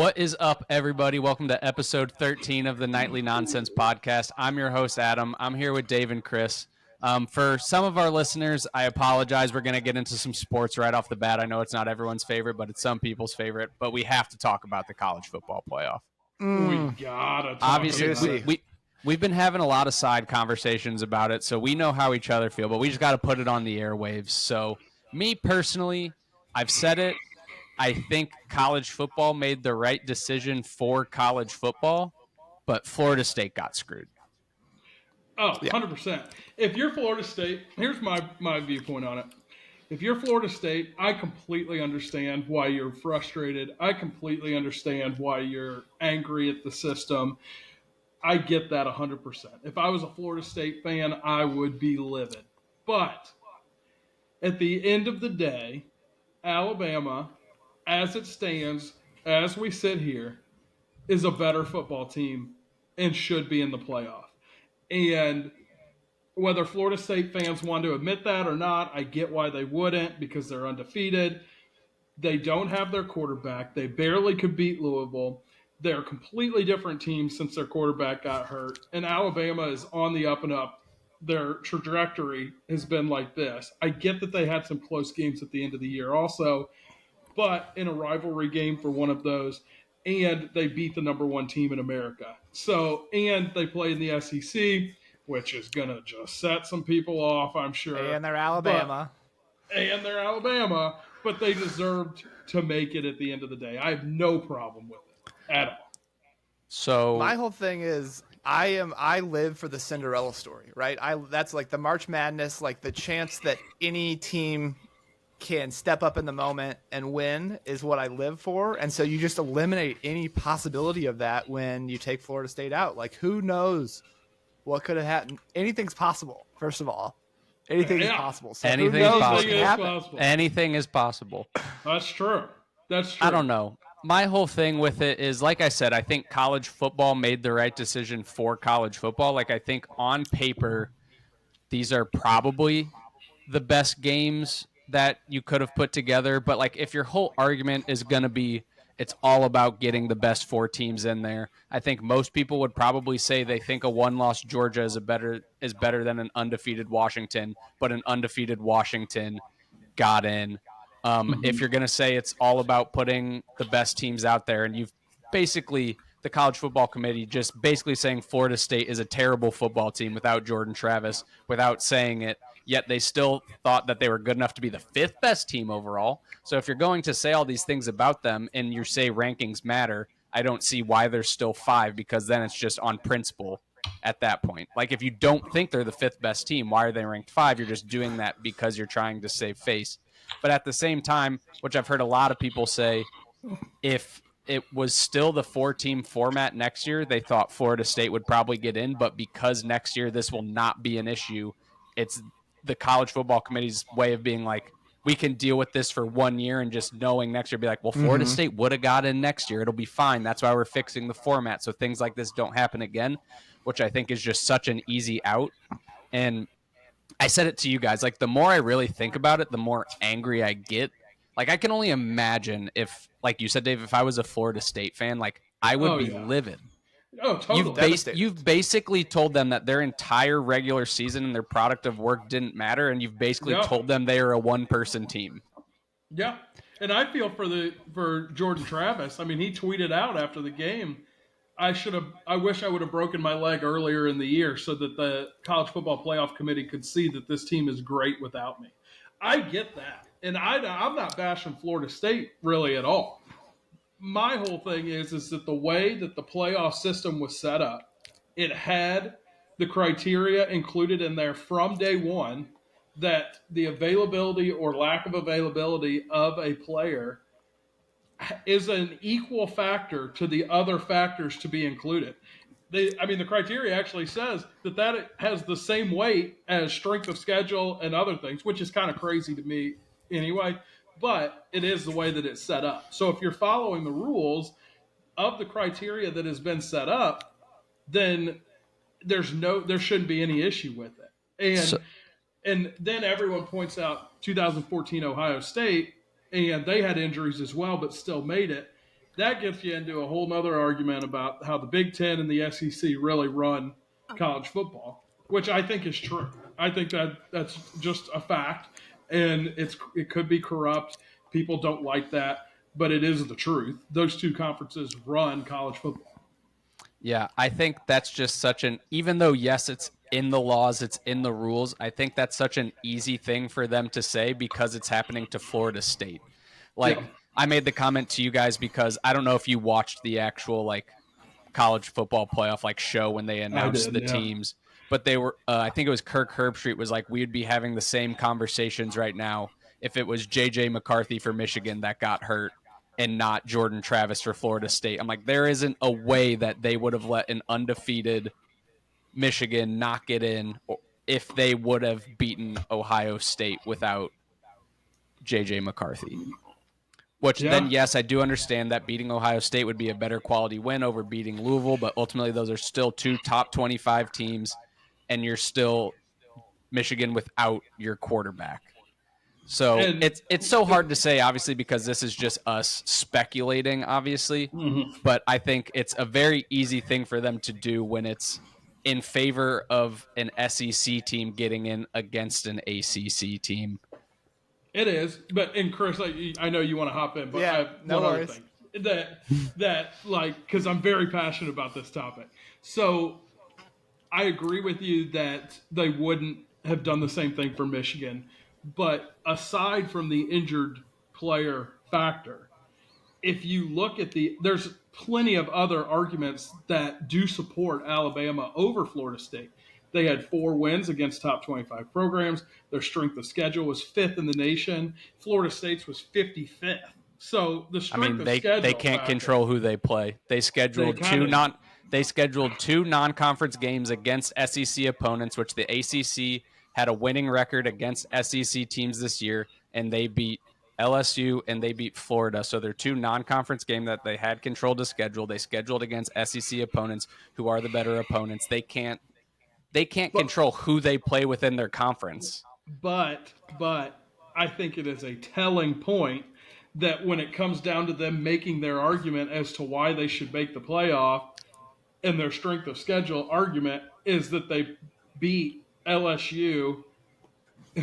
What is up, everybody? Welcome to episode 13 of the Nightly Nonsense Podcast. I'm your host, Adam. I'm here with Dave and Chris. For some of our listeners, I apologize. We're going to get into some sports right off the bat. I know it's not everyone's favorite, but it's some people's favorite. But we have to talk about the college football playoff. We gotta talk Obviously, about it. we've been having a lot of side conversations about it, so we know how each other feel, but we just got to put it on the airwaves. So me personally, I've said it. I think college football made the right decision for college football, but Florida State got screwed. Oh, 100%. If you're Florida State, here's my viewpoint on it. If you're Florida State, I completely understand why you're frustrated. I completely understand why you're angry at the system. I get that 100%. If I was a Florida State fan, I would be livid. But at the end of the day, Alabama, as it stands, as we sit here, is a better football team and should be in the playoff. And whether Florida State fans want to admit that or not, I get why they wouldn't, because they're undefeated. They don't have their quarterback. They barely could beat Louisville. They're a completely different team since their quarterback got hurt. And Alabama is on the up and up. Their trajectory has been like this. I get that they had some close games at the end of the year also, but in a rivalry game for one of those, and they beat the number one team in America. So, and they play in the SEC, which is going to just set some people off, I'm sure. And they're Alabama. But they deserved to make it at the end of the day. I have no problem with it at all. So my whole thing is I live for the Cinderella story, right? That's like the March Madness, like the chance that any team can step up in the moment and win is what I live for. And so you just eliminate any possibility of that when you take Florida State out. Like, who knows what could have happened? Anything's possible, first of all. Anything is possible. So anything is possible. That's true. I don't know. My whole thing with it is, like I said, I think college football made the right decision for college football. Like, I think on paper, these are probably the best games that you could have put together. But like, if your whole argument is going to be it's all about getting the best four teams in there, I think most people would probably say they think a one-loss Georgia is better than an undefeated Washington, but an undefeated Washington got in. If you're going to say it's all about putting the best teams out there, and you've basically the college football committee just basically saying Florida State is a terrible football team without Jordan Travis, without saying it, yet they still thought that they were good enough to be the fifth best team overall. So if you're going to say all these things about them and you say rankings matter, I don't see why they're still five, because then it's just on principle at that point. Like, if you don't think they're the fifth best team, why are they ranked five? You're just doing that because you're trying to save face. But at the same time, which I've heard a lot of people say, if it was still the four-team format next year, they thought Florida State would probably get in. But because next year this will not be an issue, it's the college football committee's way of being like, we can deal with this for 1 year, and just knowing next year, be like, well, Florida State would have got in next year. It'll be fine. That's why we're fixing the format, so things like this don't happen again, which I think is just such an easy out. And I said it to you guys, like, the more I really think about it, the more angry I get. Like, I can only imagine if, like you said, Dave, if I was a Florida State fan, like, I would be livid. Oh, totally. You've basically told them that their entire regular season and their product of work didn't matter, and you've basically told them they are a one-person team. Yeah, and I feel for Jordan Travis. I mean, he tweeted out after the game, I wish I would have broken my leg earlier in the year so that the College Football Playoff Committee could see that this team is great without me. I get that, and I'm not bashing Florida State really at all. My whole thing is that the way that the playoff system was set up, it had the criteria included in there from day one that the availability or lack of availability of a player is an equal factor to the other factors to be included. The criteria actually says that has the same weight as strength of schedule and other things, which is kind of crazy to me anyway. But it is the way that it's set up. So if you're following the rules of the criteria that has been set up, then there shouldn't be any issue with it. And then everyone points out 2014 Ohio State, and they had injuries as well, but still made it. that gets you into a whole nother argument about how the Big Ten and the SEC really run college football, which I think is true. I think that's just a fact, and it could be corrupt. People don't like that, but it is the truth. Those two conferences run college football. Yeah, I think that's just such an, even though, yes, it's in the laws, it's in the rules, I think that's such an easy thing for them to say because it's happening to Florida State. Like, Yeah. I made the comment to you guys because I don't know if you watched the actual, like, college football playoff, like, show when they announced the yeah. teams, but they were, I think it was Kirk Herbstreit was like, we'd be having the same conversations right now if it was J.J. McCarthy for Michigan that got hurt and not Jordan Travis for Florida State. I'm like, there isn't a way that they would have let an undefeated Michigan not get in if they would have beaten Ohio State without J.J. McCarthy. Which then, yes, I do understand that beating Ohio State would be a better quality win over beating Louisville, but ultimately those are still two top 25 teams, and you're still Michigan without your quarterback. So it's so hard to say, obviously, because this is just us speculating, obviously. Mm-hmm. But I think it's a very easy thing for them to do when it's in favor of an SEC team getting in against an ACC team. It is, but and Chris, I know you want to hop in, but I have one other thing that like because I'm very passionate about this topic. So I agree with you that they wouldn't have done the same thing for Michigan, but aside from the injured player factor, if you look at there's plenty of other arguments that do support Alabama over Florida State. They had 4 wins against top 25 programs. Their strength of schedule was 5th in the nation. Florida State's was 55th. So the strength of schedule they can't control who they play. They scheduled two non-conference games against SEC opponents, which the ACC had a winning record against SEC teams this year, and they beat LSU and they beat Florida. So they're 2 non-conference games that they had control to schedule. They scheduled against SEC opponents who are the better opponents. They can't control who they play within their conference. But I think it is a telling point that when it comes down to them making their argument as to why they should make the playoff, and their strength of schedule argument is that they beat LSU,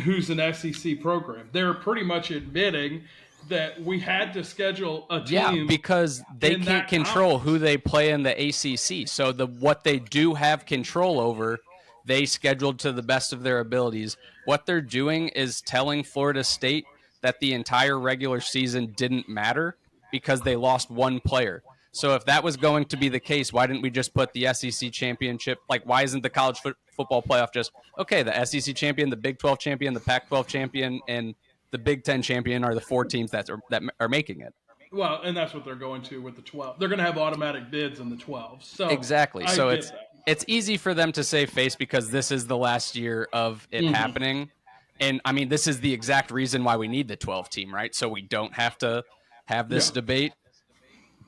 who's an SEC program. They're pretty much admitting that we had to schedule a team. Yeah, because they can't control who they play in the ACC. So what they do have control over, they scheduled to the best of their abilities. What they're doing is telling Florida State that the entire regular season didn't matter because they lost one player. So if that was going to be the case, why didn't we just put the SEC championship? Like, why isn't the college football playoff just, okay, the SEC champion, the Big 12 champion, the Pac-12 champion, and the Big 10 champion are the 4 teams that are making it? Well, and that's what they're going to with the 12. They're going to have automatic bids in the 12. So exactly. So it's easy for them to save face because this is the last year of it happening. And, I mean, this is the exact reason why we need the 12 team, right? So we don't have to have this debate.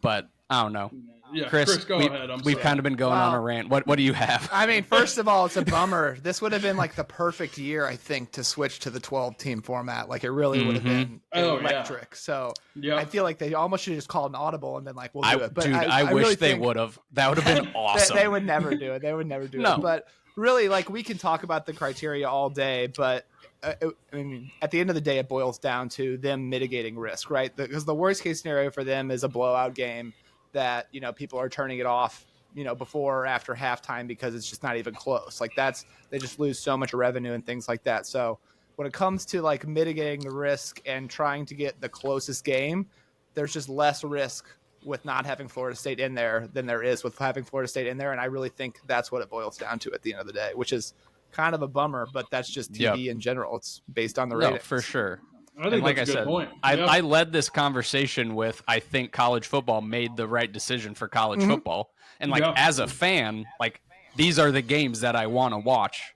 But I don't know. Yeah, Chris, go ahead. We've kind of been going on a rant. What do you have? I mean, first of all, it's a bummer. This would have been like the perfect year, I think, to switch to the 12-team format. Like, it really would have been electric. Yeah. So I feel like they almost should have just called an audible and been like, we'll do it. But I wish really they would have. That would have been awesome. They would never do it. They would never do it. But really, like, we can talk about the criteria all day, but I mean, at the end of the day, it boils down to them mitigating risk, right? Because the worst case scenario for them is a blowout game that, you know, people are turning it off, you know, before or after halftime because it's just not even close. Like, they just lose so much revenue and things like that. So when it comes to like mitigating the risk and trying to get the closest game, there's just less risk with not having Florida State in there than there is with having Florida State in there. And I really think that's what it boils down to at the end of the day, which is kind of a bummer, but that's just TV in general. It's based on the ratings. No, for sure. I think that's a good point. I led this conversation with, I think college football made the right decision for college football. And like, as a fan, like, these are the games that I want to watch.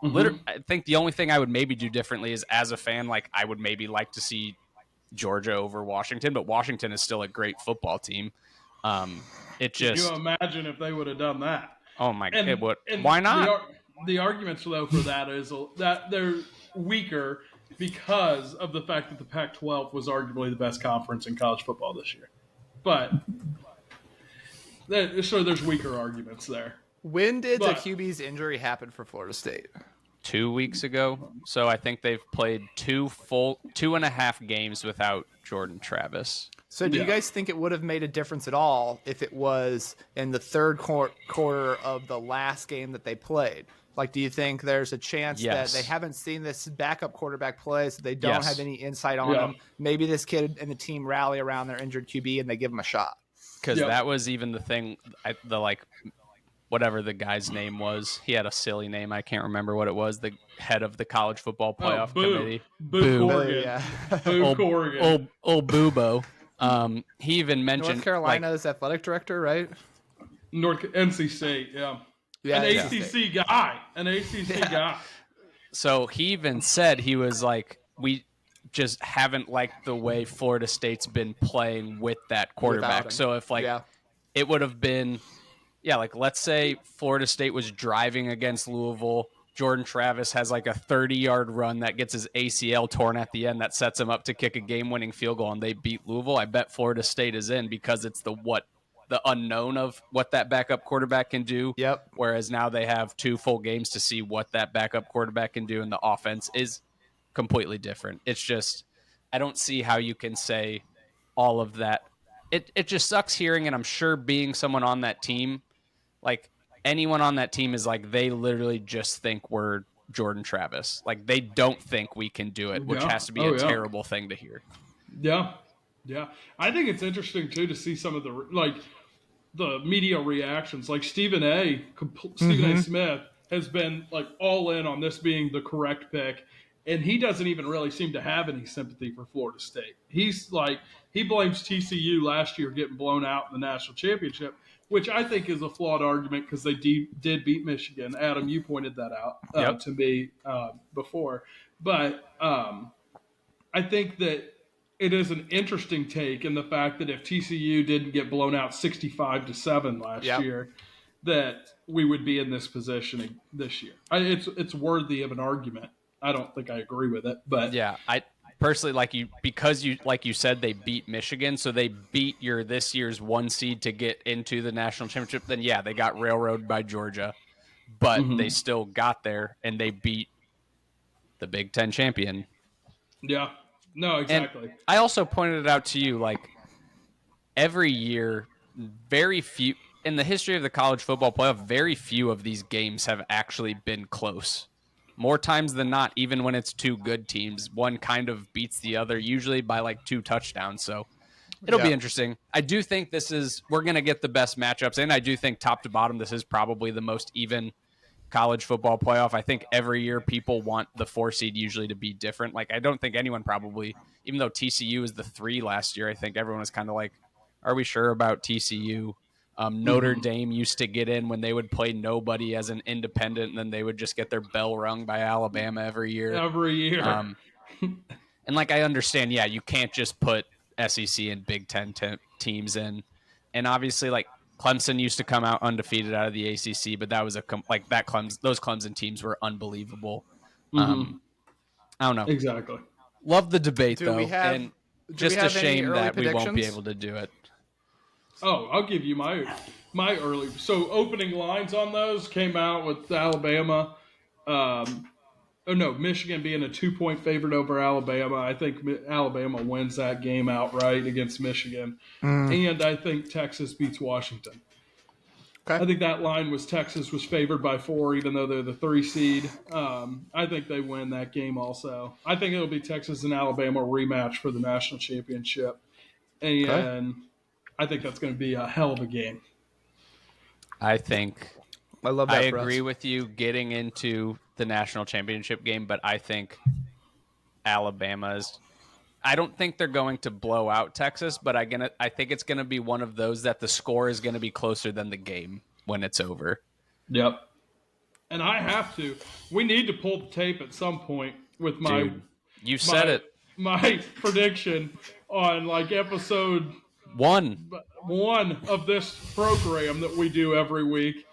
I think the only thing I would maybe do differently is, as a fan, like, I would maybe like to see Georgia over Washington, but Washington is still a great football team. Can you imagine if they would have done that? Oh my God. Why not? The arguments, though, for that is that they're weaker because of the fact that the Pac-12 was arguably the best conference in college football this year. but so there's weaker arguments there. When did the QB's injury happen for Florida State? 2 weeks ago. So I think they've played 2.5 games without Jordan Travis. So do you guys think it would have made a difference at all if it was in the third quarter of the last game that they played? Like, do you think there's a chance that they haven't seen this backup quarterback play, so they don't have any insight on him? Maybe this kid and the team rally around their injured QB and they give him a shot. Because that was even the thing, whatever the guy's name was. He had a silly name. I can't remember what it was. The head of the college football playoff committee. Boo Corrigan. Yeah. Boo Corrigan. Old Boobo. He even mentioned North Carolina's athletic director, right? NC State, yeah. An ACC guy. An ACC guy. So he even said, he was like, we just haven't liked the way Florida State's been playing with that quarterback. So if it would have been, let's say Florida State was driving against Louisville, Jordan Travis has like a 30-yard run that gets his ACL torn at the end that sets him up to kick a game-winning field goal, and they beat Louisville. I bet Florida State is in because it's the unknown of what that backup quarterback can do. Yep. Whereas now they have 2 full games to see what that backup quarterback can do, and the offense is completely different. It's just, I don't see how you can say all of that. It just sucks hearing, and I'm sure being someone on that team, like anyone on that team is like, they literally just think we're Jordan Travis. Like they don't think we can do it, which has to be a terrible thing to hear. Yeah. Yeah. I think it's interesting too to see some of the media reactions. Like Stephen A. Smith has been like all in on this being the correct pick. And he doesn't even really seem to have any sympathy for Florida State. He's like, he blames TCU last year getting blown out in the national championship, which I think is a flawed argument because they did beat Michigan. Adam, you pointed that out to me before. But I think that it is an interesting take in the fact that if TCU didn't get blown out 65-7 last year, that we would be in this position this year. It's worthy of an argument. I don't think I agree with it, but I personally because you said they beat Michigan, so they beat this year's 1 seed to get into the national championship. Then they got railroaded by Georgia, but they still got there and they beat the Big Ten champion. Yeah, no, exactly. And I also pointed it out to you, like every year, very few in the history of the college football playoff, very few of these games have actually been close. More times than not, even when it's 2 good teams, one kind of beats the other, usually by like 2 touchdowns. So it'll be interesting. I do think we're going to get the best matchups. And I do think top to bottom, this is probably the most even college football playoff. I think every year people want the 4 seed usually to be different. Like, I don't think anyone probably, even though TCU was the 3 last year, I think everyone was kind of like, are we sure about TCU? Notre Dame used to get in when they would play nobody as an independent, and then they would just get their bell rung by Alabama every year. And I understand, you can't just put SEC and Big Ten teams in. And obviously, like Clemson used to come out undefeated out of the ACC, but that was those Clemson teams were unbelievable. I don't know. Exactly. Love the debate though, and just a shame that we won't be able to do it. Oh, I'll give you my early. So opening lines on those came out with Alabama. Michigan being a 2-point favorite over Alabama. I think Alabama wins that game outright against Michigan. And I think Texas beats Washington. Okay. I think that line was Texas was favored by 4, even though they're the 3 seed. I think they win that game also. I think it'll be Texas and Alabama rematch for the national championship. And I think that's going to be a hell of a game. I love that. I agree with you getting into the national championship game, but I think Alabama's. I don't think they're going to blow out Texas, but I think it's going to be one of those that the score is going to be closer than the game when it's over. Yep. And I have to. We need to pull the tape at some point with my. Dude, you said it. My prediction on like episode 1 of this program that we do every week.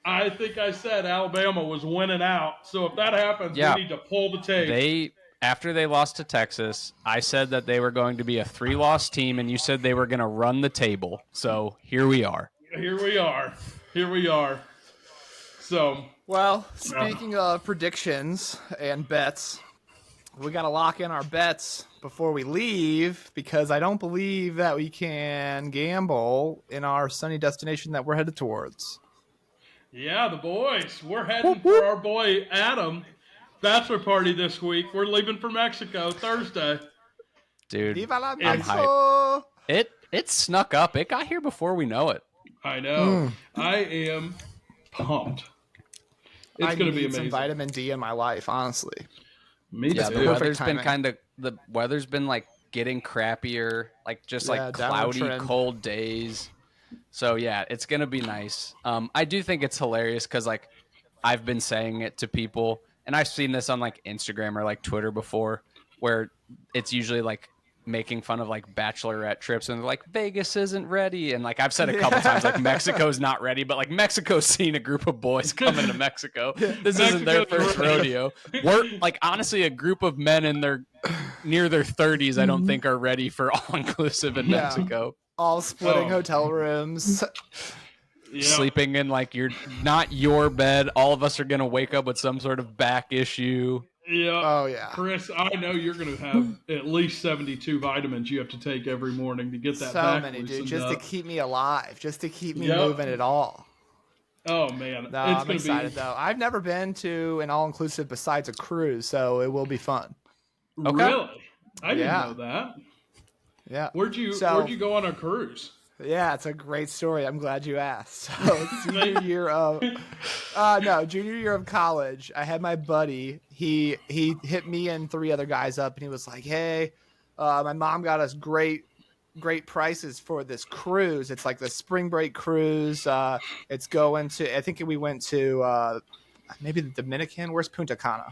I think I said Alabama was winning out. So if that happens, we need to pull the tape. after they lost to Texas, I said that they were going to be a 3-loss team, and you said they were going to run the table. So here we are. Here we are. Here we are. So, well, speaking of predictions and bets, we got to lock in our bets before we leave because I don't believe that we can gamble in our sunny destination that we're headed towards. yeah, the boys. We're heading for our boy Adam bachelor party this week. We're leaving for Mexico Thursday. Dude, Viva la I'm Mexico! hyped. It snuck up. It got here before we know it. I know. I am pumped. It's going to be amazing. Some vitamin D in my life, honestly. Me Yeah, too. the weather's been the weather's been like getting crappier, like just like cloudy, cold days. So yeah, it's gonna be nice. I do think it's hilarious because like I've been saying it to people, and I've seen this on like Instagram or like Twitter before, where it's usually like making fun of like bachelorette trips and they're like Vegas isn't ready, and like I've said a couple times like Mexico's not ready, but like Mexico's seen a group of boys coming to Mexico. This isn't their first rodeo. We're like honestly a group of men in their near their 30s I don't think are ready for all inclusive in Mexico. All splitting hotel rooms. Sleeping in like not your bed. All of us are gonna wake up with some sort of back issue. Yeah. Oh, yeah. Chris, I know you're going to have at least 72 vitamins you have to take every morning to get that so many, dude, just to keep me alive, just to keep me moving at all. Oh, man. No, I'm excited, though. I've never been to an all-inclusive besides a cruise, so it will be fun. Okay. Really? I didn't know that. Yeah. Where'd you go on a cruise? Yeah, it's a great story. I'm glad you asked. So junior year of college, I had my buddy. He hit me and 3 other guys up, and he was like, "Hey, my mom got us great prices for this cruise. It's like the spring break cruise. It's going to. I think we went to maybe the Dominican. Where's Punta Cana?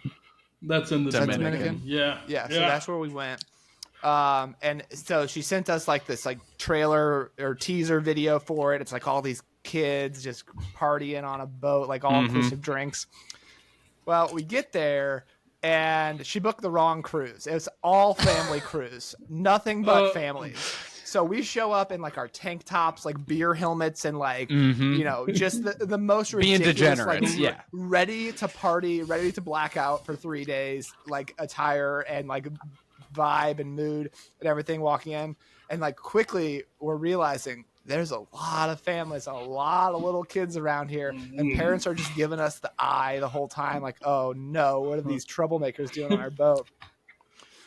That's in the Dominican. Yeah. So that's where we went." And so she sent us like this like trailer or teaser video for it. It's like all these kids just partying on a boat, like all inclusive drinks. Well, we get there and she booked the wrong cruise. It was all family cruise, nothing but families. So we show up in like our tank tops, like beer helmets, and like just the most ridiculous, being degenerates, like, ready to party, ready to black out for 3 days, like attire and like vibe and mood and everything walking in, and like quickly we're realizing there's a lot of families, a lot of little kids around here, and parents are just giving us the eye the whole time, like, oh no, what are these troublemakers doing on our boat?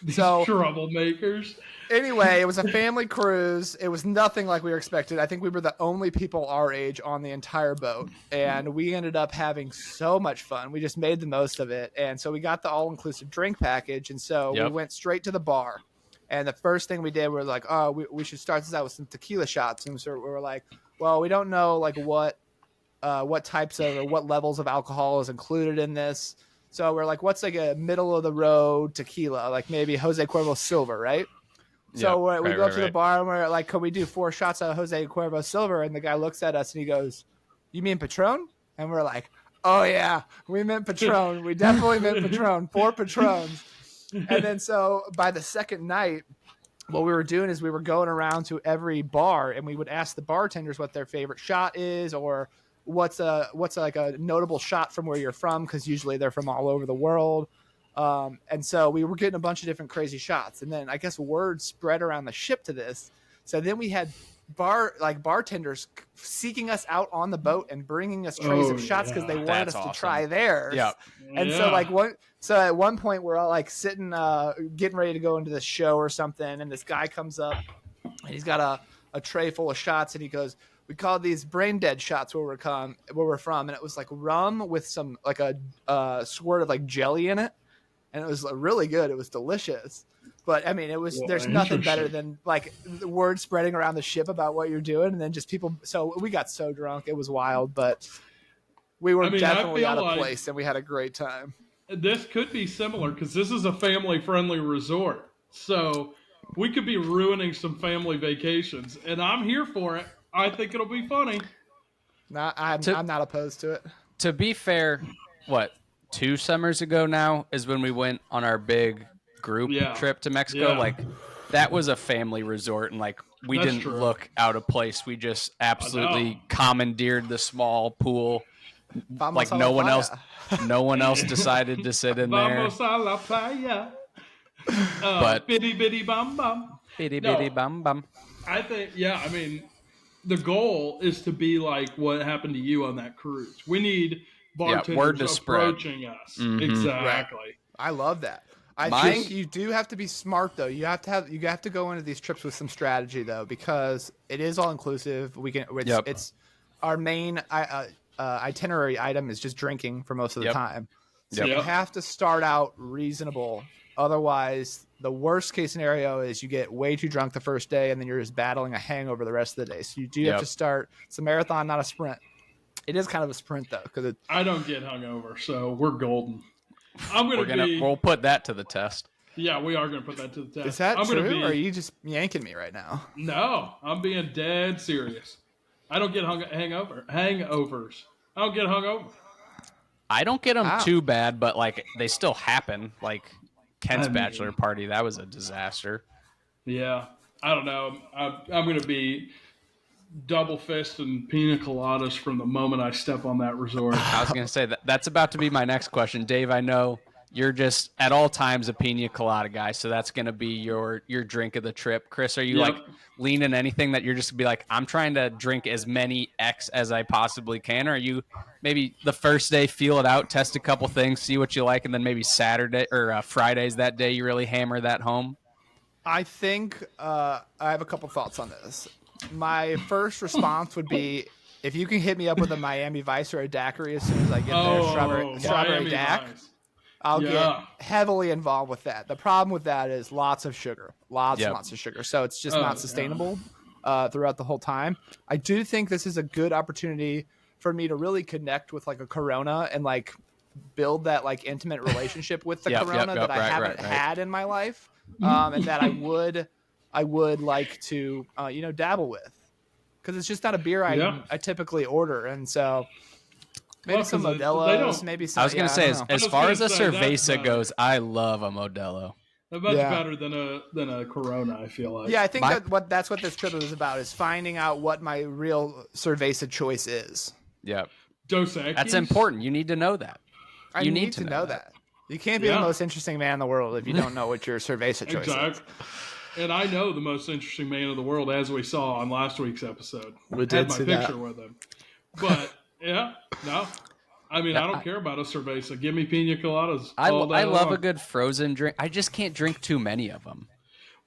So troublemakers. Anyway, it was a family cruise. It was nothing like we were expected. I think we were the only people our age on the entire boat, and we ended up having so much fun. We just made the most of it, and so we got the all-inclusive drink package, and so we went straight to the bar. And the first thing we did, we were like, oh, we should start this out with some tequila shots. And so we were like, well, we don't know like what types of or what levels of alcohol is included in this. So we're like, what's like a middle of the road tequila, like maybe Jose Cuervo Silver, right? So we go up to the bar and we're like, can we do 4 shots of Jose Cuervo Silver? And the guy looks at us and he goes, you mean Patron? And we're like, oh yeah, we meant Patron. We definitely meant Patron. 4 Patrons. And then so by the second night, what we were doing is we were going around to every bar and we would ask the bartenders what their favorite shot is, or what's like a notable shot from where you're from, because usually they're from all over the world. And so we were getting a bunch of different crazy shots. And then I guess word spread around the ship to this. So then we had bartenders seeking us out on the boat and bringing us trays of shots because they wanted us to try theirs. Yeah. And so at one point we're all like sitting, getting ready to go into this show or something. And this guy comes up and he's got a tray full of shots. And he goes, we call these brain dead shots where we're from. And it was like rum with some like a squirt of like jelly in it. And it was really good. It was delicious. But I mean, there's nothing better than like the word spreading around the ship about what you're doing. And then just people. So we got so drunk. It was wild, but we were definitely out of place and we had a great time. This could be similar because this is a family friendly resort. So we could be ruining some family vacations, and I'm here for it. I think it'll be funny. I'm not opposed to it. To be fair, 2 summers ago now is when we went on our big group Yeah. trip to Mexico, Yeah. like that was a family resort, and like we That's didn't true. look out of place. We just absolutely commandeered the small pool. Vamos Like a la no one playa. else, no one else decided to sit in there. Vamos a la playa. But Bitty bitty bum bum. bitty No. bitty bum bum. I think, yeah, I mean, the goal is to be like what happened to you on that cruise. We need word bartenders to spread. approaching us. Mhm. Exactly. I love that. I My- think you do have to be smart though. You have to go into these trips with some strategy though, because it is all inclusive. It's our main itinerary item is just drinking for most of the Yep. time. So Yep. you have to start out reasonable. Otherwise, the worst case scenario is you get way too drunk the first day and then you're just battling a hangover the rest of the day. So you do have to start. It's a marathon, not a sprint. It is kind of a sprint though, because I don't get hungover, so we're golden. We'll put that to the test. Yeah, we are gonna put that to the test. is that I'm true? Gonna be, Or are you just yanking me right now? No, I'm being dead serious. I don't get hangovers. I don't get hungover. I don't get them Wow. too bad, but like they still happen. Like Kent's I mean- bachelor party, that was a disaster. Yeah, I don't know. I'm gonna be double fist and pina coladas from the moment I step on that resort. I was gonna say that's about to be my next question, Dave. I know you're just at all times a pina colada guy, so that's gonna be your drink of the trip. Chris, are you Yep. like leaning anything that you're just gonna be like, I'm trying to drink as many X as I possibly can? Or are you maybe the first day feel it out, test a couple things, see what you like, and then maybe Saturday or Fridays that day you really hammer that home? I think I have a couple thoughts on this. My first response would be if you can hit me up with a Miami Vice or a daiquiri as soon as I get there, strawberry Miami dac, Vice. I'll Yeah. get heavily involved with that. The problem with that is lots of sugar, lots Yep. and lots of sugar. So it's just Oh, not yeah. sustainable throughout the whole time. I do think this is a good opportunity for me to really connect with like a Corona and like build that like intimate relationship with the Yep, Corona yep, that I right, haven't right, right. had in my life, and that I would like to dabble with, because it's just not a beer Yeah. I typically order, and so maybe Well, some 'cause they Modelo's, don't- maybe some. I was gonna yeah, I say, don't as, know. as was far gonna as a say, that's cerveza better. goes, I love a Modelo. They're much Yeah. better than a Corona. I feel like. Yeah, I think My- that's what this trip is about, is finding out what my real cerveza choice is. Yeah, Dos Equis. that's important. You need to know that. I You need to know that. You can't be the Yeah. most interesting man in the world if you don't know what your cerveza choice is. Exactly. And I know the most interesting man in the world, as we saw on last week's episode. We Had did my see picture that. with him. But yeah, no. I mean, I don't care about a cerveza. Give me pina coladas. I all day love long. a good frozen drink. I just can't drink too many of them.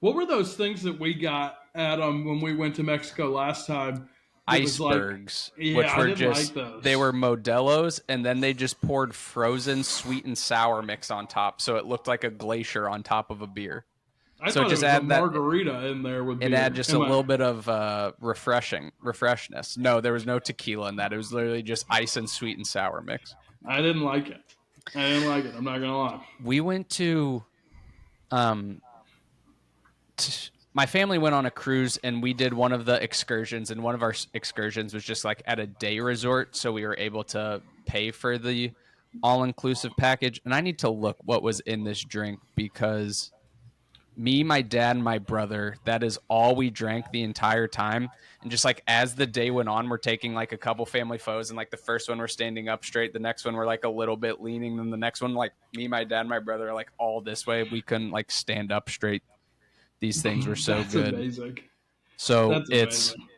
What were those things that we got at when we went to Mexico last time? It was like- Icebergs, Yeah, which I were didn't just like those. they were Modelo's, and then they just poured frozen sweet and sour mix on top, so it looked like a glacier on top of a beer. I so thought just it was add a that- margarita in there with It beer. had just a little bit of refreshness. No, there was no tequila in that. It was literally just ice and sweet and sour mix. I didn't like it. I'm not gonna lie. We went to my family went on a cruise, and we did one of the excursions, and one of our excursions was just like at a day resort, so we were able to pay for the all-inclusive package. And I need to look what was in this drink, because me, my dad, and my brother, that is all we drank the entire time. And just like as the day went on, we're taking like a couple family photos, and like the first one we're standing up straight, the next one we're like a little bit leaning, then the next one, like me, my dad, and my brother are like all this way. We couldn't like stand up straight. These things were so That's good. amazing. So That's it's amazing.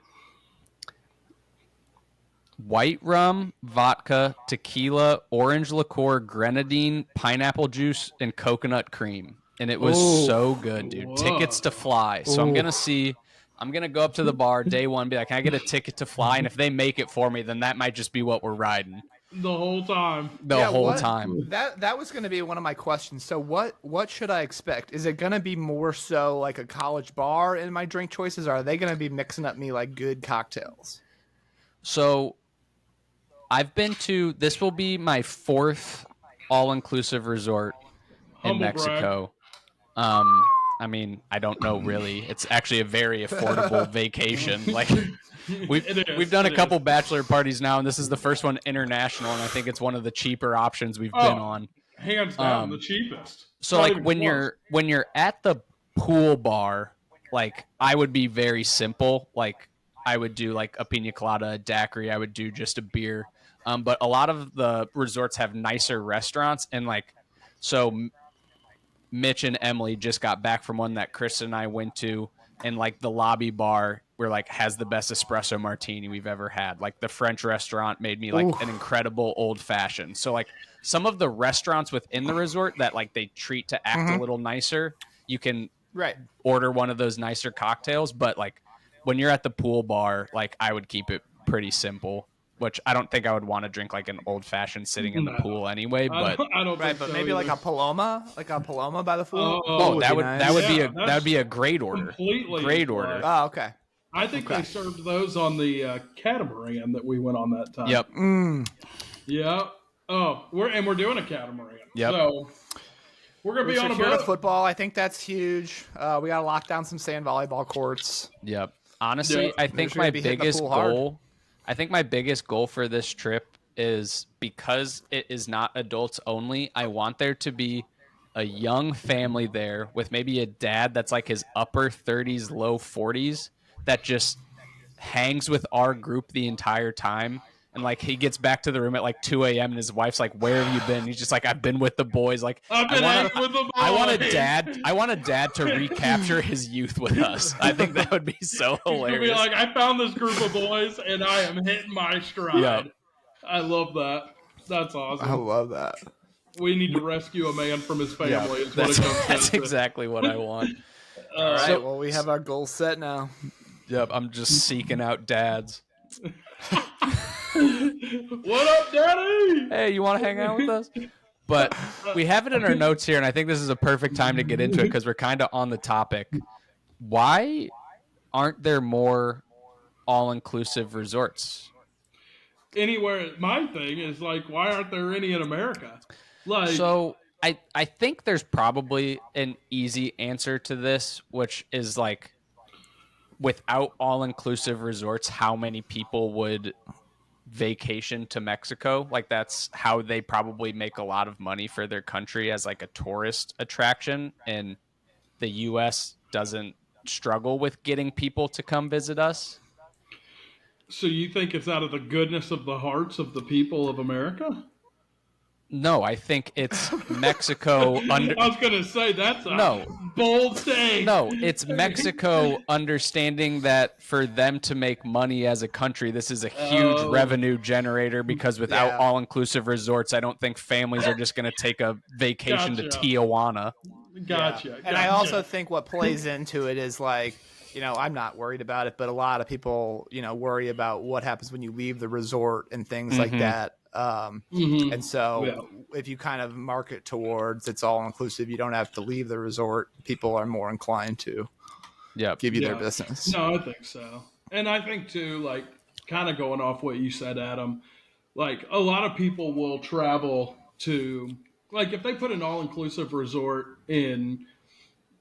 white rum, vodka, tequila, orange liqueur, grenadine, pineapple juice, and coconut cream. And it was Ooh. so good, dude. Whoa. Tickets to fly. So I'm going to go up to the bar day one, be like, can I get a ticket to fly? And if they make it for me, then that might just be what we're riding The whole time. the whole time. That was going to be one of my questions. So what should I expect? Is it going to be more so like a college bar in my drink choices, or are they going to be mixing up me like good cocktails? So I've been to, this will be my 4th all-inclusive resort in Humble Mexico. I mean, I don't know really. It's actually a very affordable vacation. Like we've done a couple bachelor parties now, and this is the first one international, and I think it's one of the cheaper options we've been on. Hands down, the cheapest. So Not like even when close. you're at the pool bar, like I would be very simple. Like I would do like a pina colada, a daiquiri. I would do just a beer. But a lot of the resorts have nicer restaurants, and like so Mitch and Emily just got back from one that Chris and I went to, and like the lobby bar where like has the best espresso martini we've ever had. Like the French restaurant made me like an incredible old fashioned. So like some of the restaurants within the resort that like they treat to act a little nicer, you can Right. order one of those nicer cocktails. But like when you're at the pool bar, like I would keep it pretty simple. Which I don't think I would want to drink like an old fashioned sitting in the No. pool anyway. But I don't Right, think but so maybe either. like a Paloma by the pool. Oh, that would nice. that would be a great order. completely Great in play. order. Oh, okay. I think they served those on the catamaran that we went on that time. Yep. Yeah. Oh, we're doing a catamaran. Yep. So we're gonna be on a Secured boat. football. I think that's huge. We got to lock down some sand volleyball courts. Yep. Honestly, Yeah. I think Sure my you'd be hitting the biggest pool hard. goal, I think my biggest goal for this trip is because it is not adults only. I want there to be a young family there with maybe a dad that's like his upper 30s, low 40s that just hangs with our group the entire time. And like he gets back to the room at like 2 a.m. and his wife's like, "Where have you been?" He's just like, "I've been with the boys." Like I've been hanging with the boys. I want a dad to recapture his youth with us. I think that would be so He's gonna be hilarious. like, I found this group of boys and I am hitting my stride. Yep. I love that. That's awesome. love that. We need to rescue a man from his family. Yeah, is what that's it comes down that's to. exact what I want. All right. So- Well, we have our goals set now. Yep, I'm just seeking out dads. What up, Daddy? Hey, you want to hang out with us? But we have it in our notes here, and I think this is a perfect time to get into it because we're kind of on the topic. Why aren't there more all-inclusive resorts? Anywhere, my thing is like, why aren't there any in America? Like, So I think there's probably an easy answer to this, which is like without all-inclusive resorts, how many people would vacation to Mexico? Like that's how they probably make a lot of money for their country as like a tourist attraction, and the US doesn't struggle with getting people to come visit us. so you think it's out of the goodness of the hearts of the people of America? No, I think it's Mexico under I was gonna say that's a No. bold take. No, it's Mexico understanding that for them to make money as a country, this is a huge revenue generator because without Yeah. all-inclusive resorts, I don't think families are just going to take a vacation to Gotcha. Tijuana. Gotcha. And I also think what plays into it is like, you know, I'm not worried about it, but a lot of people, you know, worry about what happens when you leave the resort and things like that. And so if you kind of market towards it's all inclusive, you don't have to leave the resort. People are more inclined to give you their business. No, I think so. And I think too, like kind of going off what you said, Adam, like a lot of people will travel to, like if they put an all-inclusive resort in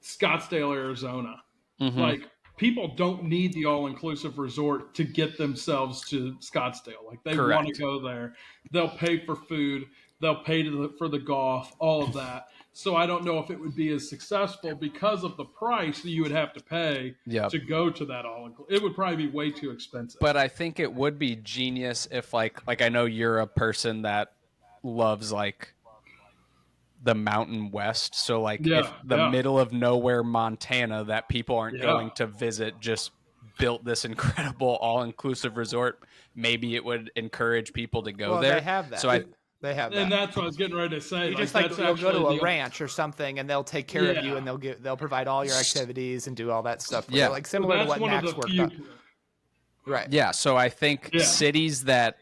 Scottsdale, Arizona, like people don't need the all-inclusive resort to get themselves to Scottsdale. Like they want to go there. They'll pay for food. They'll pay for the golf, all of that. So I don't know if it would be as successful because of the price that you would have to pay to go to that all-inclusive. It would probably be way too expensive. But I think it would be genius if like I know you're a person that loves like the Mountain West. So like if the middle of nowhere Montana that people aren't going to visit just built this incredible all-inclusive resort, maybe it would encourage people to go there. They have that. So they have that. And that's what I was getting ready to say. You just like that's you'll go to actually a ranch or something, and they'll take care of you, and they'll provide all your activities and do all that stuff. For you. Like similar to what Max worked on. Right. Yeah. So I think cities that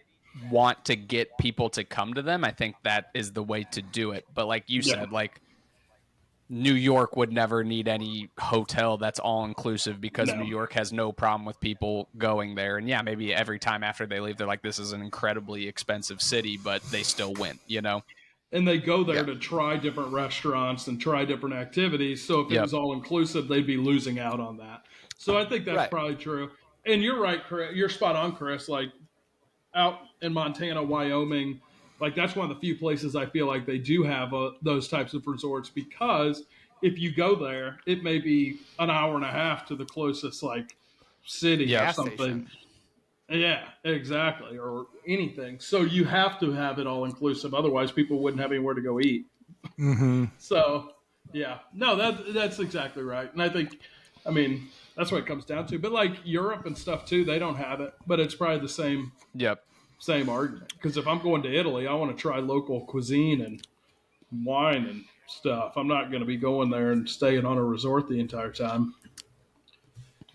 want to get people to come to them, I think that is the way to do it. But like you said, like New York would never need any hotel that's all inclusive because New York has no problem with people going there. And yeah, maybe every time after they leave, they're like, this is an incredibly expensive city, but they still win, you know? And they go there to try different restaurants and try different activities. So if it was all inclusive, they'd be losing out on that. So I think that's probably true. And you're right, Chris. You're spot on, Chris. Like out in Montana, Wyoming, Like that's one of the few places I feel like they do have those types of resorts, because if you go there, it may be an hour and a half to the closest like city or Gas something. station. Yeah, exactly, or anything. So you have to have it all inclusive. Otherwise, people wouldn't have anywhere to go eat. Mm-hmm. So, yeah, no, that's exactly right. And I think, I mean, that's what it comes down to. But like Europe and stuff too, they don't have it, but it's probably the Yep. same argument. Because if I'm going to Italy, I want to try local cuisine and wine and stuff. I'm not going to be going there and staying on a resort the entire time.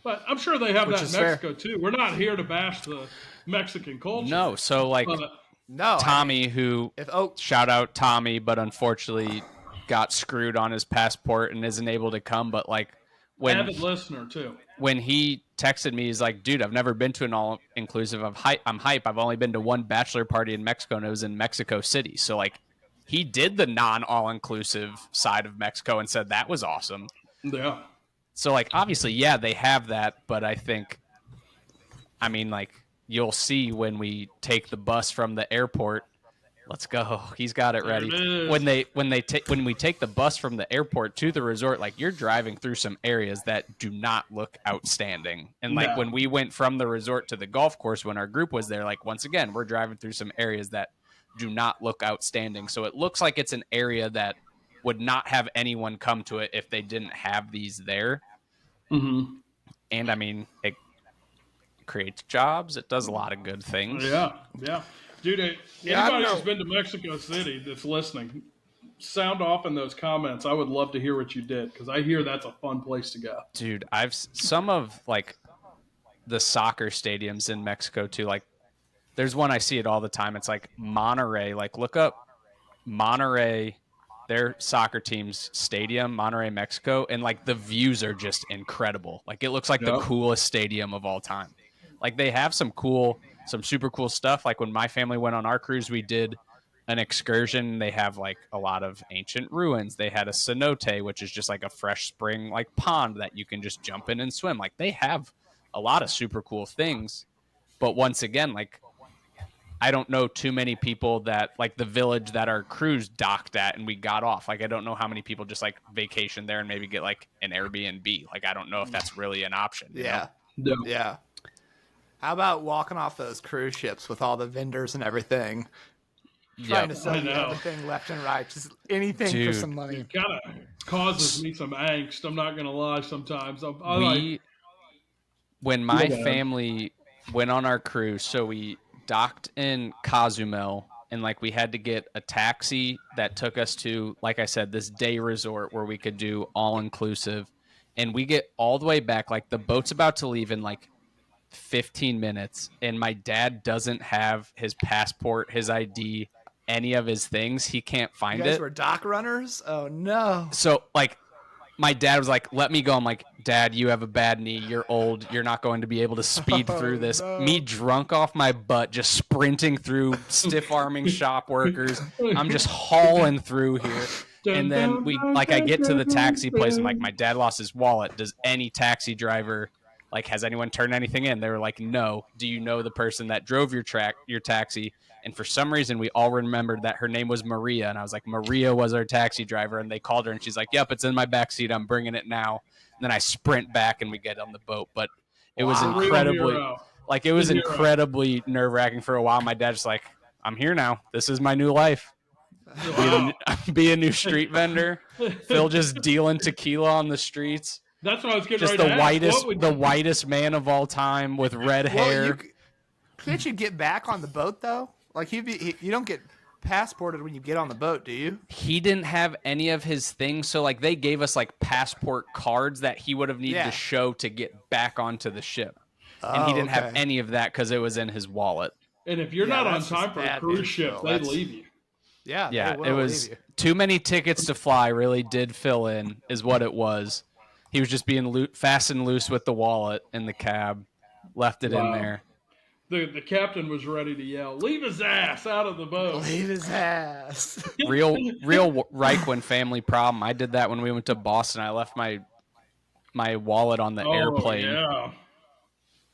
But I'm sure they have Which that in is fair. Mexico too. We're not here to bash the Mexican culture. No, so like But No, Tommy, who shout out Tommy, but unfortunately got screwed on his passport and isn't able to come. But like avid listener too. when he texted me, he's like, dude, I've never been to an all inclusive. I'm hype. I've only been to one bachelor party in Mexico, and it was in Mexico City. So like he did the non all inclusive side of Mexico and said that was awesome. Yeah. So like obviously, yeah, they have that, but I think, I mean, like you'll see when we take the bus from the airport. Let's go. He's got it ready. When we take the bus from the airport to the resort, like you're driving through some areas that do not look outstanding. And like when we went from the resort to the golf course, when our group was there, like once again, we're driving through some areas that do not look outstanding. So it looks like it's an area that would not have anyone come to it if they didn't have these there. Mm-hmm. And I mean, it creates jobs. It does a lot of good things. Yeah. Dude, anybody who's been to Mexico City that's listening, sound off in those comments. I would love to hear what you did, because I hear that's a fun place to go. Dude, I've some of like the soccer stadiums in Mexico too. Like there's one I see it all the time. It's like Monterrey. Like look up Monterrey, their soccer team's stadium, Monterrey, Mexico, and like the views are just incredible. Like it looks like the coolest stadium of all time. Like they have some super cool stuff. Like when my family went on our cruise, we did an excursion. They have like a lot of ancient ruins. They had a cenote, which is just like a fresh spring like pond that you can just jump in and swim. Like they have a lot of super cool things. But once again, like I don't know too many people that like the village that our cruise docked at and we got off. Like I don't know how many people just like vacation there and maybe get like an Airbnb. Like I don't know if that's really an option. Yeah. No. Yeah. How about walking off those cruise ships with all the vendors and everything? Trying to sell you everything left and right. Just anything for some money. It kind of causes me some angst. I'm not going to lie sometimes. When my family went on our cruise, so we docked in Cozumel, and like we had to get a taxi that took us to, like I said, this day resort where we could do all inclusive. And we get all the way back, like the boat's about to leave in like 15 minutes, and my dad doesn't have his passport, his ID, any of his things. He can't find it. You guys were dock runners? Oh no. So like my dad was like, let me go. I'm like, Dad, you have a bad knee. You're old. You're not going to be able to speed through this. No. Me drunk off my butt, just sprinting through stiff arming shop workers. I'm just hauling through here. And then I get to the taxi place. I'm like, my dad lost his wallet. Does any taxi driver, like, has anyone turned anything in? They were like, no. Do you know the person that drove your taxi? And for some reason, we all remembered that her name was Maria. And I was like, Maria was our taxi driver. And they called her, and she's like, yep, it's in my backseat. I'm bringing it now. And then I sprint back, and we get on the boat. But it was incredibly nerve-wracking for a while. My dad's like, I'm here now. This is my new life. Be a new street vendor. Phil just dealing tequila on the streets. That's what I was getting just ready to ask. The whitest man of all time with red hair. Can't you get back on the boat though? Like you don't get passported when you get on the boat, do you? He didn't have any of his things, so like they gave us like passport cards that he would have needed to show to get back onto the ship, and he didn't have any of that because it was in his wallet. And if you're not on time for a cruise ship, they leave you. Yeah, it was too many tickets to fly. Really did fill in, is what it was. He was just being fast and loose with the wallet in the cab, left it in there. The captain was ready to yell, leave his ass out of the boat. Leave his ass. real Reichwin family problem. I did that when we went to Boston. I left my wallet on the airplane. Yeah.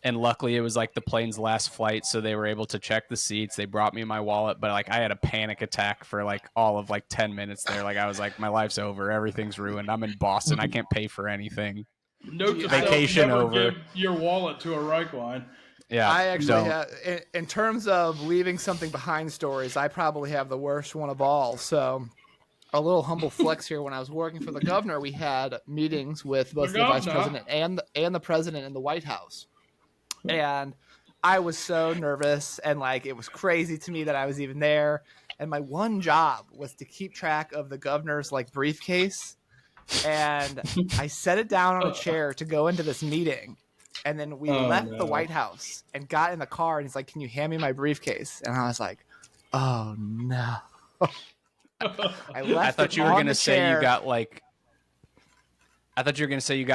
And luckily it was like the plane's last flight, so they were able to check the seats. They brought me my wallet, but like I had a panic attack for like all of like 10 minutes there. Like I was like, my life's over, everything's ruined. I'm in Boston, I can't pay for anything. Note to Vacation self, never over. give your wallet to a Reich line. Yeah, I actually have, in terms of leaving something behind stories, I probably have the worst one of all. So a little humble flex here. When I was working for the governor, we had meetings with both the vice president and the president in the White House. And I was so nervous, and like it was crazy to me that I was even there. And my one job was to keep track of the governor's like briefcase. And I set it down on a chair to go into this meeting. And then we left the White House and got in the car, and he's like, "Can you hand me my briefcase?" And I was like, "Oh no." I thought you were going to say you got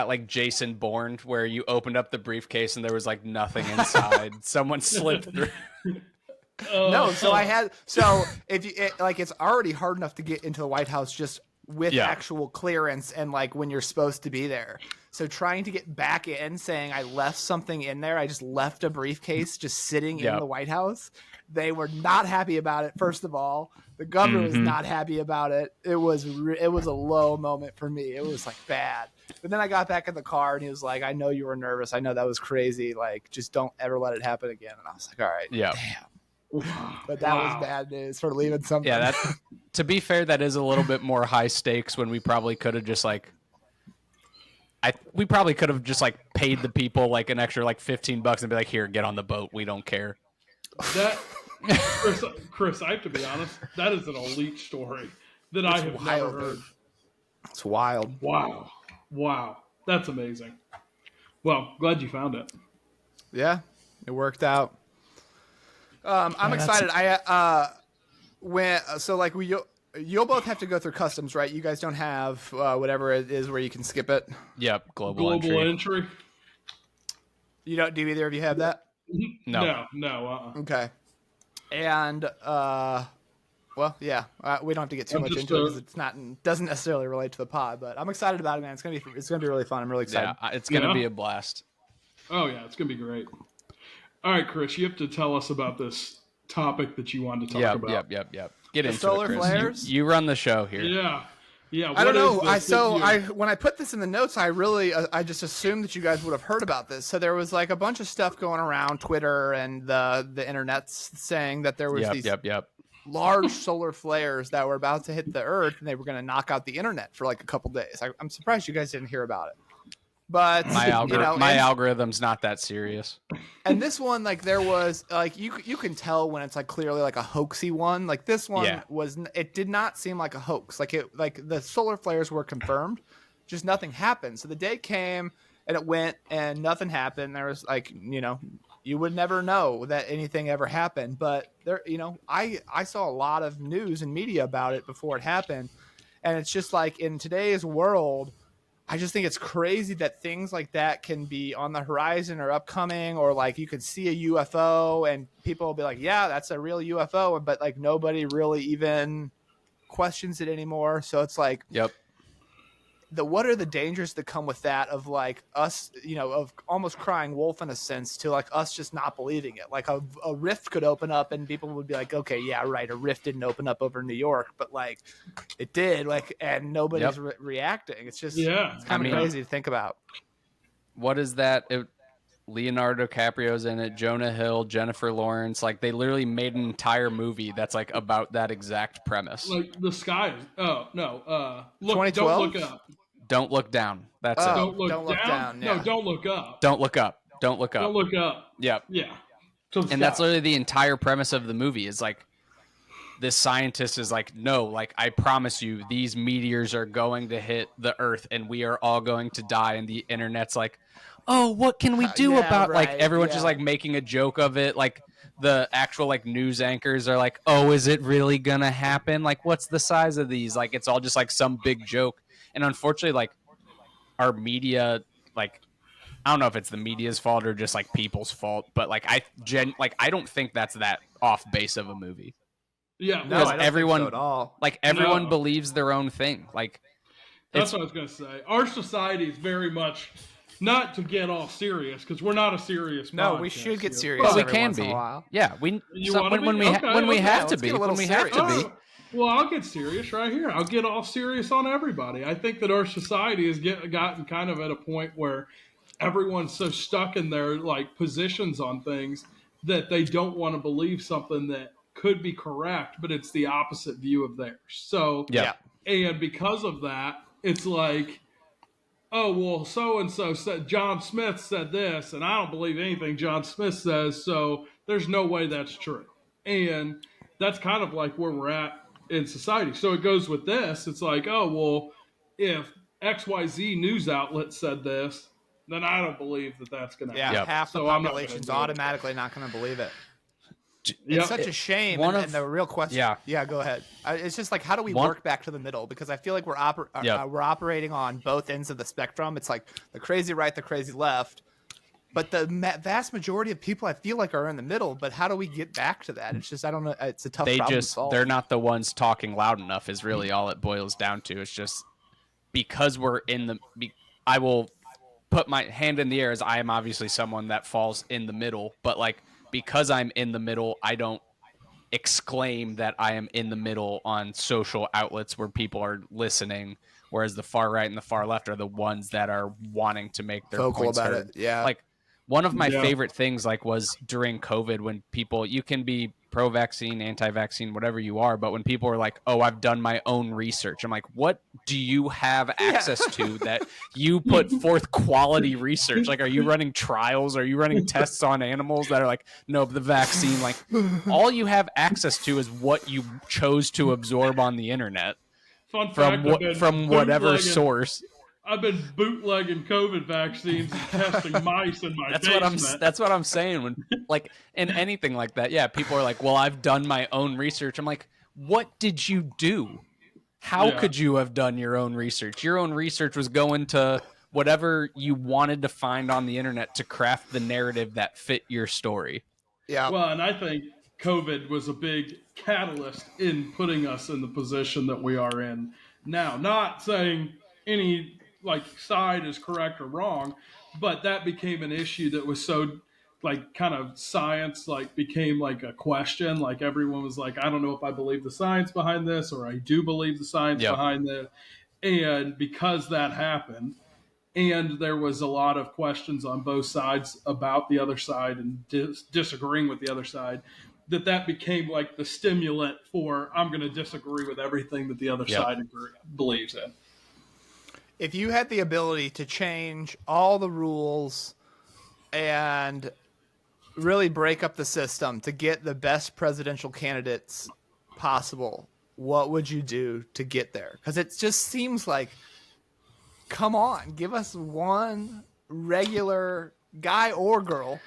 like Jason Bourne, where you opened up the briefcase and there was like nothing inside. Someone slipped through. No, so if you it's already hard enough to get into the White House just with actual clearance and like when you're supposed to be there. So trying to get back in, saying I left something in there, I just left a briefcase just sitting in the White House. They were not happy about it. First of all, the governor was not happy about it. It was a low moment for me. It was like bad. But then I got back in the car and he was like, "I know you were nervous. I know that was crazy. Like, just don't ever let it happen again." And I was like, "All right, damn." But that was bad news for leaving something. Yeah, to be fair, that is a little bit more high stakes when we probably could have just like we probably could have just like paid the people like an extra like $15 and be like, "Here, get on the boat. We don't care." That Chris, I have to be honest, that is an elite story that I have never heard. It's wild. Wow. That's amazing. Well, glad you found it. Yeah, it worked out. I'm excited. You'll both have to go through customs, right? You guys don't have whatever it is where you can skip it. Yep, global entry. You don't? Do either of you have that? No. Okay. And we don't have to get too much into it because doesn't necessarily relate to the pod. But I'm excited about it, man. It's gonna be really fun. I'm really excited. Yeah, it's gonna be a blast. Oh yeah, it's gonna be great. All right, Chris, you have to tell us about this topic that you wanted to talk about. Yep. Get into solar it, Chris. flares. You run the show here. Yeah. I don't know. When I put this in the notes, I really I just assumed that you guys would have heard about this. So there was like a bunch of stuff going around Twitter and the internets saying that there was these large solar flares that were about to hit the Earth, and they were going to knock out the internet for like a couple days. I'm surprised you guys didn't hear about it. But my algorithm's not that serious. And this one, like there was like you can tell when it's like clearly like a hoaxy one. Like this one it did not seem like a hoax. Like the solar flares were confirmed, just nothing happened. So the day came and it went and nothing happened. There was like, you would never know that anything ever happened. But there, I saw a lot of news and media about it before it happened. And it's just like in today's world, I just think it's crazy that things like that can be on the horizon or upcoming, or like you could see a UFO and people will be like, "Yeah, that's a real UFO," but like nobody really even questions it anymore. So it's like, what are the dangers that come with that of like us, of almost crying wolf in a sense to like us just not believing it. Like a rift could open up and people would be like, "Okay, yeah, right. A rift didn't open up over New York, but like it did." Like, and nobody's reacting. It's just it's kind of crazy to think about. What is that? Leonardo DiCaprio's in it, Jonah Hill, Jennifer Lawrence. Like they literally made an entire movie that's like about that exact premise. Like the sky. Oh no. Look, 2012? Don't look up. Don't look down. That's it. Don't look down. Yeah. No, don't look up. Don't look up. Don't look up. Yep. Yeah. And that's literally the entire premise of the movie is like this scientist is like, "No, like I promise you these meteors are going to hit the Earth and we are all going to die." And the internet's like, "Oh, what can we do about like everyone's just like making a joke of it." Like the actual like news anchors are like, "Oh, is it really going to happen? Like what's the size of these?" Like it's all just like some big joke. And unfortunately, like our media, like I don't know if it's the media's fault or just like people's fault, but like I don't think that's that off base of a movie. Yeah, no, I don't everyone think so at all. Like everyone believes their own thing. Like that's what I was gonna say. Our society is very much not to get all serious, because we're not a serious No, podcast we should get here. serious Well, we every can once in be. a while. Yeah, You so wanna when be? we Okay, when we okay. have to Let's be, get a little when we have to serious. be. Well, I'll get serious right here. I'll get all serious on everybody. I think that our society has gotten kind of at a point where everyone's so stuck in their like positions on things that they don't want to believe something that could be correct, but it's the opposite view of theirs. So, Yeah. and because of that, it's like, oh, well, so and so said John Smith said this, and I don't believe anything John Smith says, so there's no way that's true. And that's kind of like where we're at in society. So it goes with this. It's like, oh, well, if XYZ news outlet said this, then I don't believe that that's going to Yeah, happen. Yep. half the So I'm not gonna population's do it. automatically not going to believe it. Yep. It's such a shame. One And of- the real question, Yeah. go ahead. It's just like, how do we One- work back to the middle? Because I feel like we're Yep. we're operating on both ends of the spectrum. It's like the crazy right, the crazy left. But the vast majority of people, I feel like, are in the middle. But how do we get back to that? It's just, I don't know. It's a tough problem to solve. They're not the ones talking loud enough is really all it boils down to. It's just because we're in the I will put my hand in the air as I am obviously someone that falls in the middle, but like because I'm in the middle, I don't exclaim that I am in the middle on social outlets where people are listening, whereas the far right and the far left are the ones that are wanting to make their Vocal points about heard. it. Yeah. Like one of my Yeah. favorite things like was during COVID when people, you can be pro-vaccine, anti-vaccine, whatever you are, but when people are like, oh, I've done my own research, I'm like, what do you have access to that you put forth quality research? Like, are you running trials? Are you running tests on animals that are like, no, the vaccine, like all you have access to is what you chose to absorb on the internet Fun from fact, from whatever bootlegging- source. I've been bootlegging COVID vaccines and testing mice in my basement. That's what I'm saying when like in anything like that. Yeah, people are like, "Well, I've done my own research." I'm like, "What did you do? How Yeah. could you have done your own research? Your own research was going to whatever you wanted to find on the internet to craft the narrative that fit your story." Yeah. Well, and I think COVID was a big catalyst in putting us in the position that we are in now. Not saying any like side is correct or wrong, but that became an issue that was so like kind of science like became like a question. Like everyone was like, I don't know if I believe the science behind this or I do believe the science Yep. behind this. And because that happened, and there was a lot of questions on both sides about the other side and disagreeing with the other side, that became like the stimulant for I'm going to disagree with everything that the other Yep. side believes in. If you had the ability to change all the rules and really break up the system to get the best presidential candidates possible, what would you do to get there? Because it just seems like, come on, give us one regular guy or girl.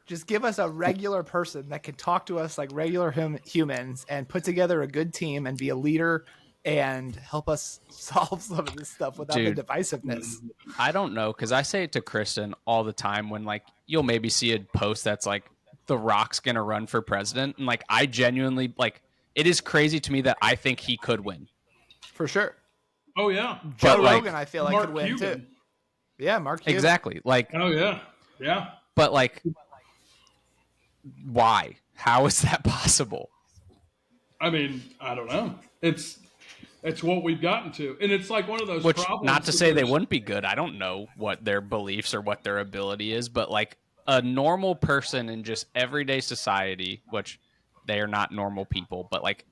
Just give us a regular person that can talk to us like regular humans and put together a good team and be a leader and help us solve some of this stuff without Dude. the divisiveness. I don't know, because I say it to Kristen all the time when like you'll maybe see a post that's like The Rock's gonna run for president, and like I genuinely like it is crazy to me that I think he could win. For sure. Oh yeah, Joe But, like, Rogan, I feel like, Mark could win Cuban. too. Yeah, Mark Cuban. Exactly. Like, Oh yeah, yeah. but like, why? How is that possible? I mean, I don't know. It's what we've gotten to, and it's like one of those Which, problems. not to that say they there's- wouldn't be good. I don't know what their beliefs or what their ability is, but like a normal person in just everyday society, which they are not normal people, but like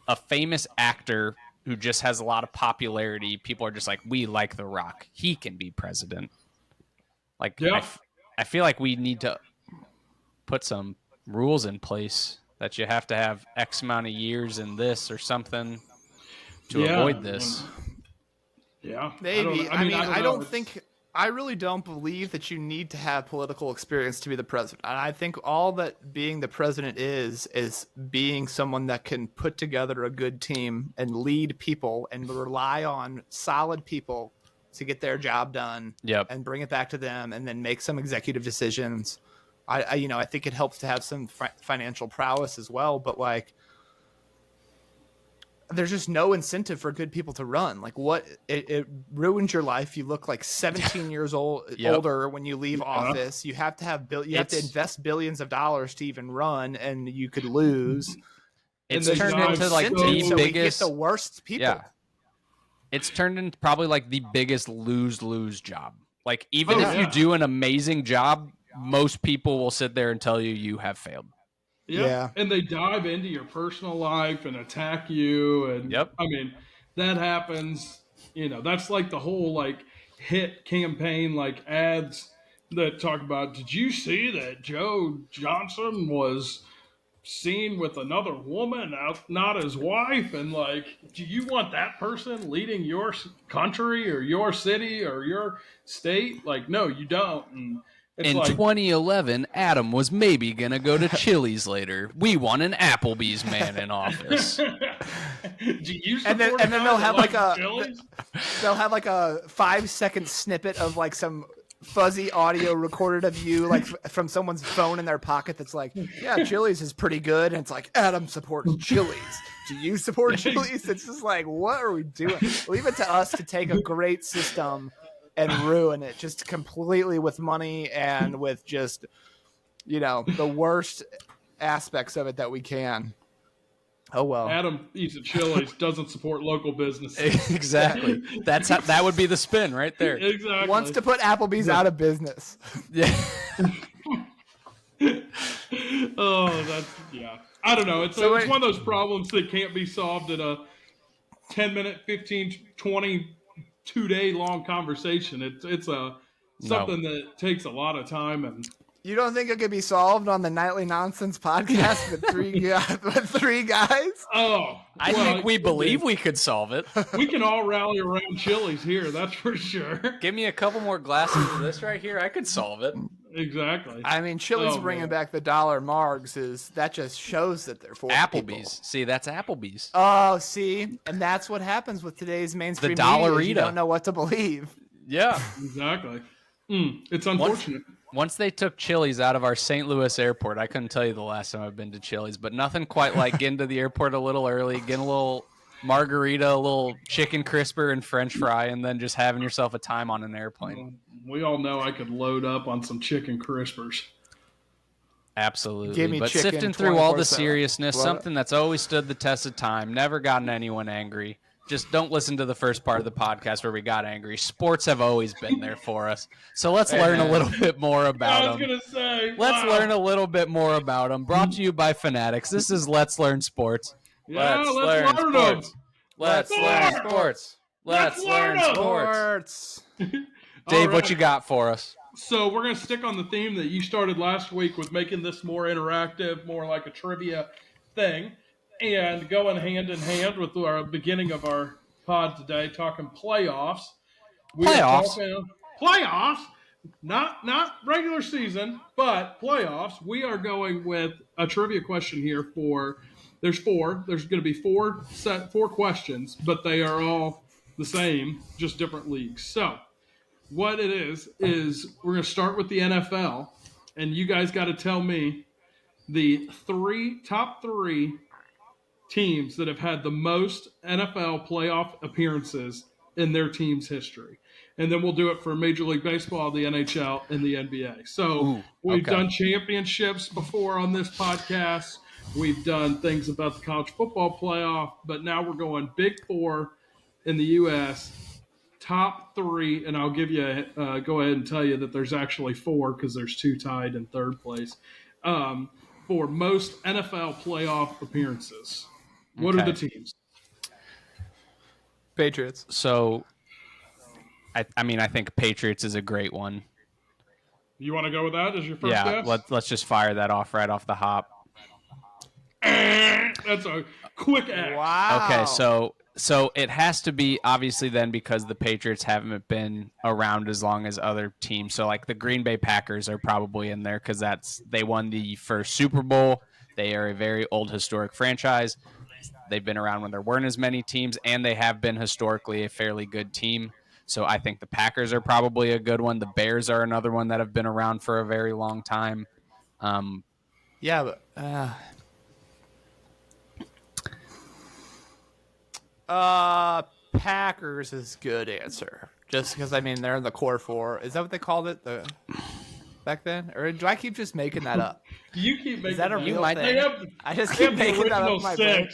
a famous actor who just has a lot of popularity, people are just like, we like The Rock. He can be president. Like, Yeah. I feel like we need to put some rules in place that you have to have X amount of years in this or something to Yeah. avoid this. Yeah, Maybe. I mean, I know. don't It's- think. I really don't believe that you need to have political experience to be the president. And I think all that being the president is being someone that can put together a good team and lead people and rely on solid people to get their job done. Yep. And bring it back to them, and then make some executive decisions. I think it helps to have some financial prowess as well. But like, there's just no incentive for good people to run. Like it ruins your life. You look like 17 years older when you leave office. You have to have you have to invest billions of dollars to even run, and you could lose. It's turned into like the so biggest. We get the worst people. Yeah. It's turned into probably like the biggest lose job. Like even if you do an amazing job, most people will sit there and tell you have failed. Yeah. And they dive into your personal life and attack you. And I mean, that happens, that's like the whole like hit campaign, like ads that talk about, did you see that Joe Johnson was seen with another woman, not his wife? And like, do you want that person leading your country or your city or your state? Like, no, you don't. And in 2011, Adam was maybe going to go to Chili's later. We want an Applebee's man in office. Do you and then they'll have like a 5-second snippet of like some fuzzy audio recorded of you like from someone's phone in their pocket that's like, yeah, Chili's is pretty good, and it's like, Adam supports Chili's. Do you support Chili's? It's just like, what are we doing? Leave it to us to take a great system and ruin it just completely with money and with just, the worst aspects of it that we can. Oh, well. Adam eats at Chili's, doesn't support local businesses. Exactly. That would be the spin right there. Exactly. Wants to put Applebee's out of business. Yeah. I don't know. It's one of those problems that can't be solved in a 10-minute, 15, 20, 2-day long conversation. It's something that takes a lot of time. And you don't think it could be solved on the Nightly Nonsense podcast with three guys? Oh, I think we believe we could solve it. We can all rally around Chili's here, that's for sure. Give me a couple more glasses of this right here. I could solve it. Exactly. I mean, Chili's bringing back the dollar margs that just shows that they're for Applebee's. People. See, that's Applebee's. Oh, see, and that's what happens with today's mainstream the Dollarita. media. You don't know what to believe. Yeah, exactly. It's unfortunate. Once they took Chili's out of our St. Louis airport, I couldn't tell you the last time I've been to Chili's, but nothing quite like getting to the airport a little early, getting a little margarita, a little chicken crisper and French fry, and then just having yourself a time on an airplane. We all know I could load up on some chicken crispers. Absolutely. Give me but chicken sifting through all the 24/7. seriousness, something that's always stood the test of time, never gotten anyone angry. Just don't listen to the first part of the podcast where we got angry. Sports have always been there for us. So let's learn a little bit more about them. I was going to say. Let's learn a little bit more about them. Brought to you by Fanatics. This is Let's Learn Sports. Yeah, let's learn sports. Let's learn sports. Let's learn sports. Dave, what you got for us? So we're going to stick on the theme that you started last week with making this more interactive, more like a trivia thing. And going hand in hand with our beginning of our pod today, talking playoffs. Playoffs, not regular season, but playoffs. We are going with a trivia question here there's four. There's going to be four questions, but they are all the same, just different leagues. So what it is we're going to start with the NFL, and you guys got to tell me the top three teams that have had the most NFL playoff appearances in their team's history. And then we'll do it for Major League Baseball, the NHL, and the NBA. So we've done championships before on this podcast. We've done things about the college football playoff, but now we're going Big Four in the U.S., top three, and I'll give you go ahead and tell you that there's actually four because there's two tied in third place for most NFL playoff appearances. What are the teams? Patriots. So, I think Patriots is a great one. You want to go with that as your first guess? Yeah, let's just fire that off right off the hop. That's a quick X. Wow. Okay, so it has to be obviously then because the Patriots haven't been around as long as other teams. So like the Green Bay Packers are probably in there because they won the first Super Bowl. They are a very old historic franchise. They've been around when there weren't as many teams, and they have been historically a fairly good team. So I think the Packers are probably a good one. The Bears are another one that have been around for a very long time. Yeah, but Packers is good answer. Just because I mean they're in the core four. Is that what they called it? Back then, or do I keep just making that up? You keep making Is that a that real up. thing? I just keep making that up in my brain.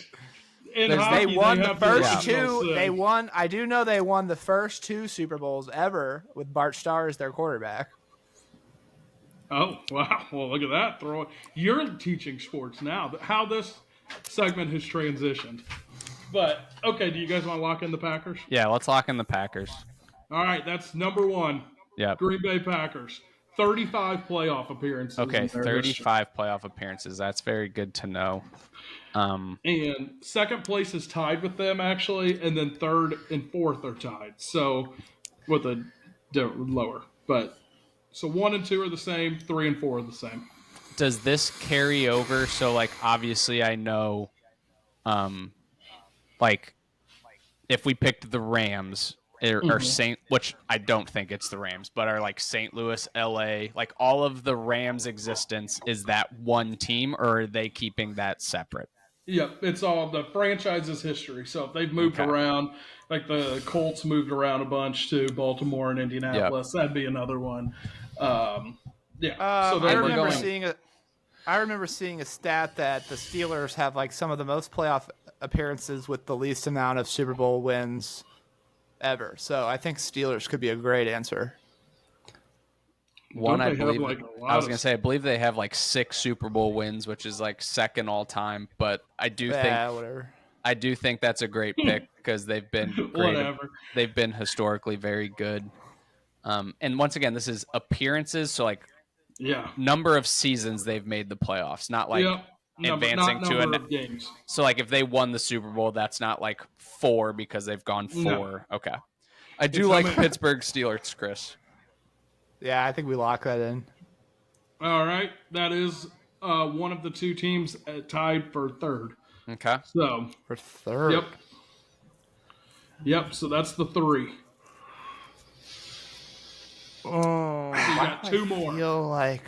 In There's- hockey, They won the have first original two. six. They won. I do know they won the first two Super Bowls ever with Bart Starr as their quarterback. Oh wow! Well, look at that. You're teaching sports now. How this segment has transitioned. But okay, do you guys want to lock in the Packers? Yeah, let's lock in the Packers. All right, that's number one. Yep. Green Bay Packers. 35 playoff appearances. Okay, in their 35 playoff appearances. That's very good to know. history. And second place is tied with them, actually, and then third and fourth are tied. So, with a lower. But, so 1 and 2 are the same, 3 and 4 are the same. Does this carry over? So, like, obviously, I know, like, if we picked the Rams or Saint, which I don't think it's the Rams, but are like St. Louis, LA, like all of the Rams' existence is that one team, or are they keeping that separate? Yep, it's all the franchise's history. So if they've moved around, like the Colts moved around a bunch to Baltimore and Indianapolis, that'd be another one. So I remember seeing a stat that the Steelers have like some of the most playoff appearances with the least amount of Super Bowl wins ever. So I think Steelers could be a great answer. One, I believe. believe. I was gonna say, I believe they have like 6 Super Bowl wins, which is like second all time. But I do whatever. I do think that's a great pick because they've been great. Whatever. They've been historically very good. And once again, this is appearances, so like number of seasons they've made the playoffs, not like advancing to number of games. So like if they won the Super Bowl, that's not like 4 because they've gone 4. No. Okay. I do like Pittsburgh Steelers, Chris. Yeah, I think we lock that in. All right, that is one of the two teams tied for third. Okay. So For third. Yep. So that's the 3. Oh, So you got 2 more. I feel like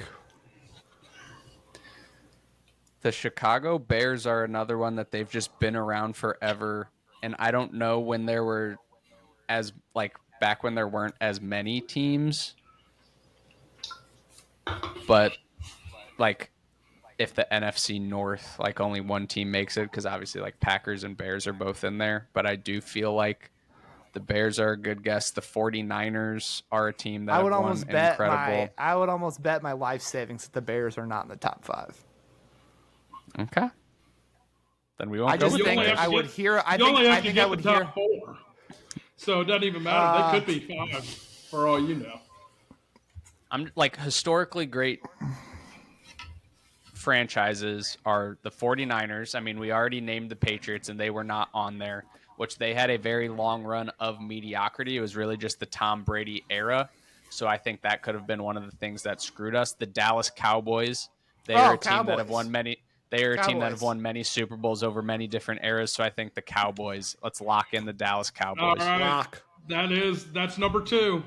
The Chicago Bears are another one that they've just been around forever. And I don't know when there were back when there weren't as many teams. But like if the NFC North, like only one team makes it, because obviously like Packers and Bears are both in there. But I do feel like the Bears are a good guess. The 49ers are a team that I would have almost won bet incredible. I would almost bet my life savings that the Bears are not in the top 5. Okay. Then we won't I go just with think the Bears. I would hear. I You only have to think get I would the top hear. 4. So it doesn't even matter. They could be 5 for all you know. I'm like historically great franchises are the 49ers. I mean, we already named the Patriots and they were not on there, which they had a very long run of mediocrity. It was really just the Tom Brady era. So I think that could have been one of the things that screwed us. The Dallas Cowboys, they are a team that have won many. They are a team that have won many Super Bowls over many different eras. So I think the Cowboys. Let's lock in the Dallas Cowboys. All right. Lock. That's number 2.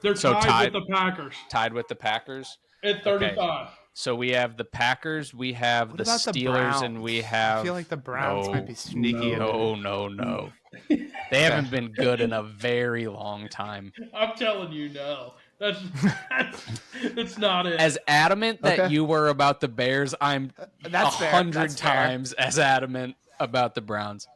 They're So tied with the Packers Tied with the Packers at 35. Okay. So we have the Packers, we have the about the Steelers, Browns? and we have. I feel like the Browns might be sneaky. No. They haven't been good in a very long time. I'm telling you, no. That's not it. As adamant that you were about the Bears, I'm That's fair. 100 That's fair. times as adamant about the Browns.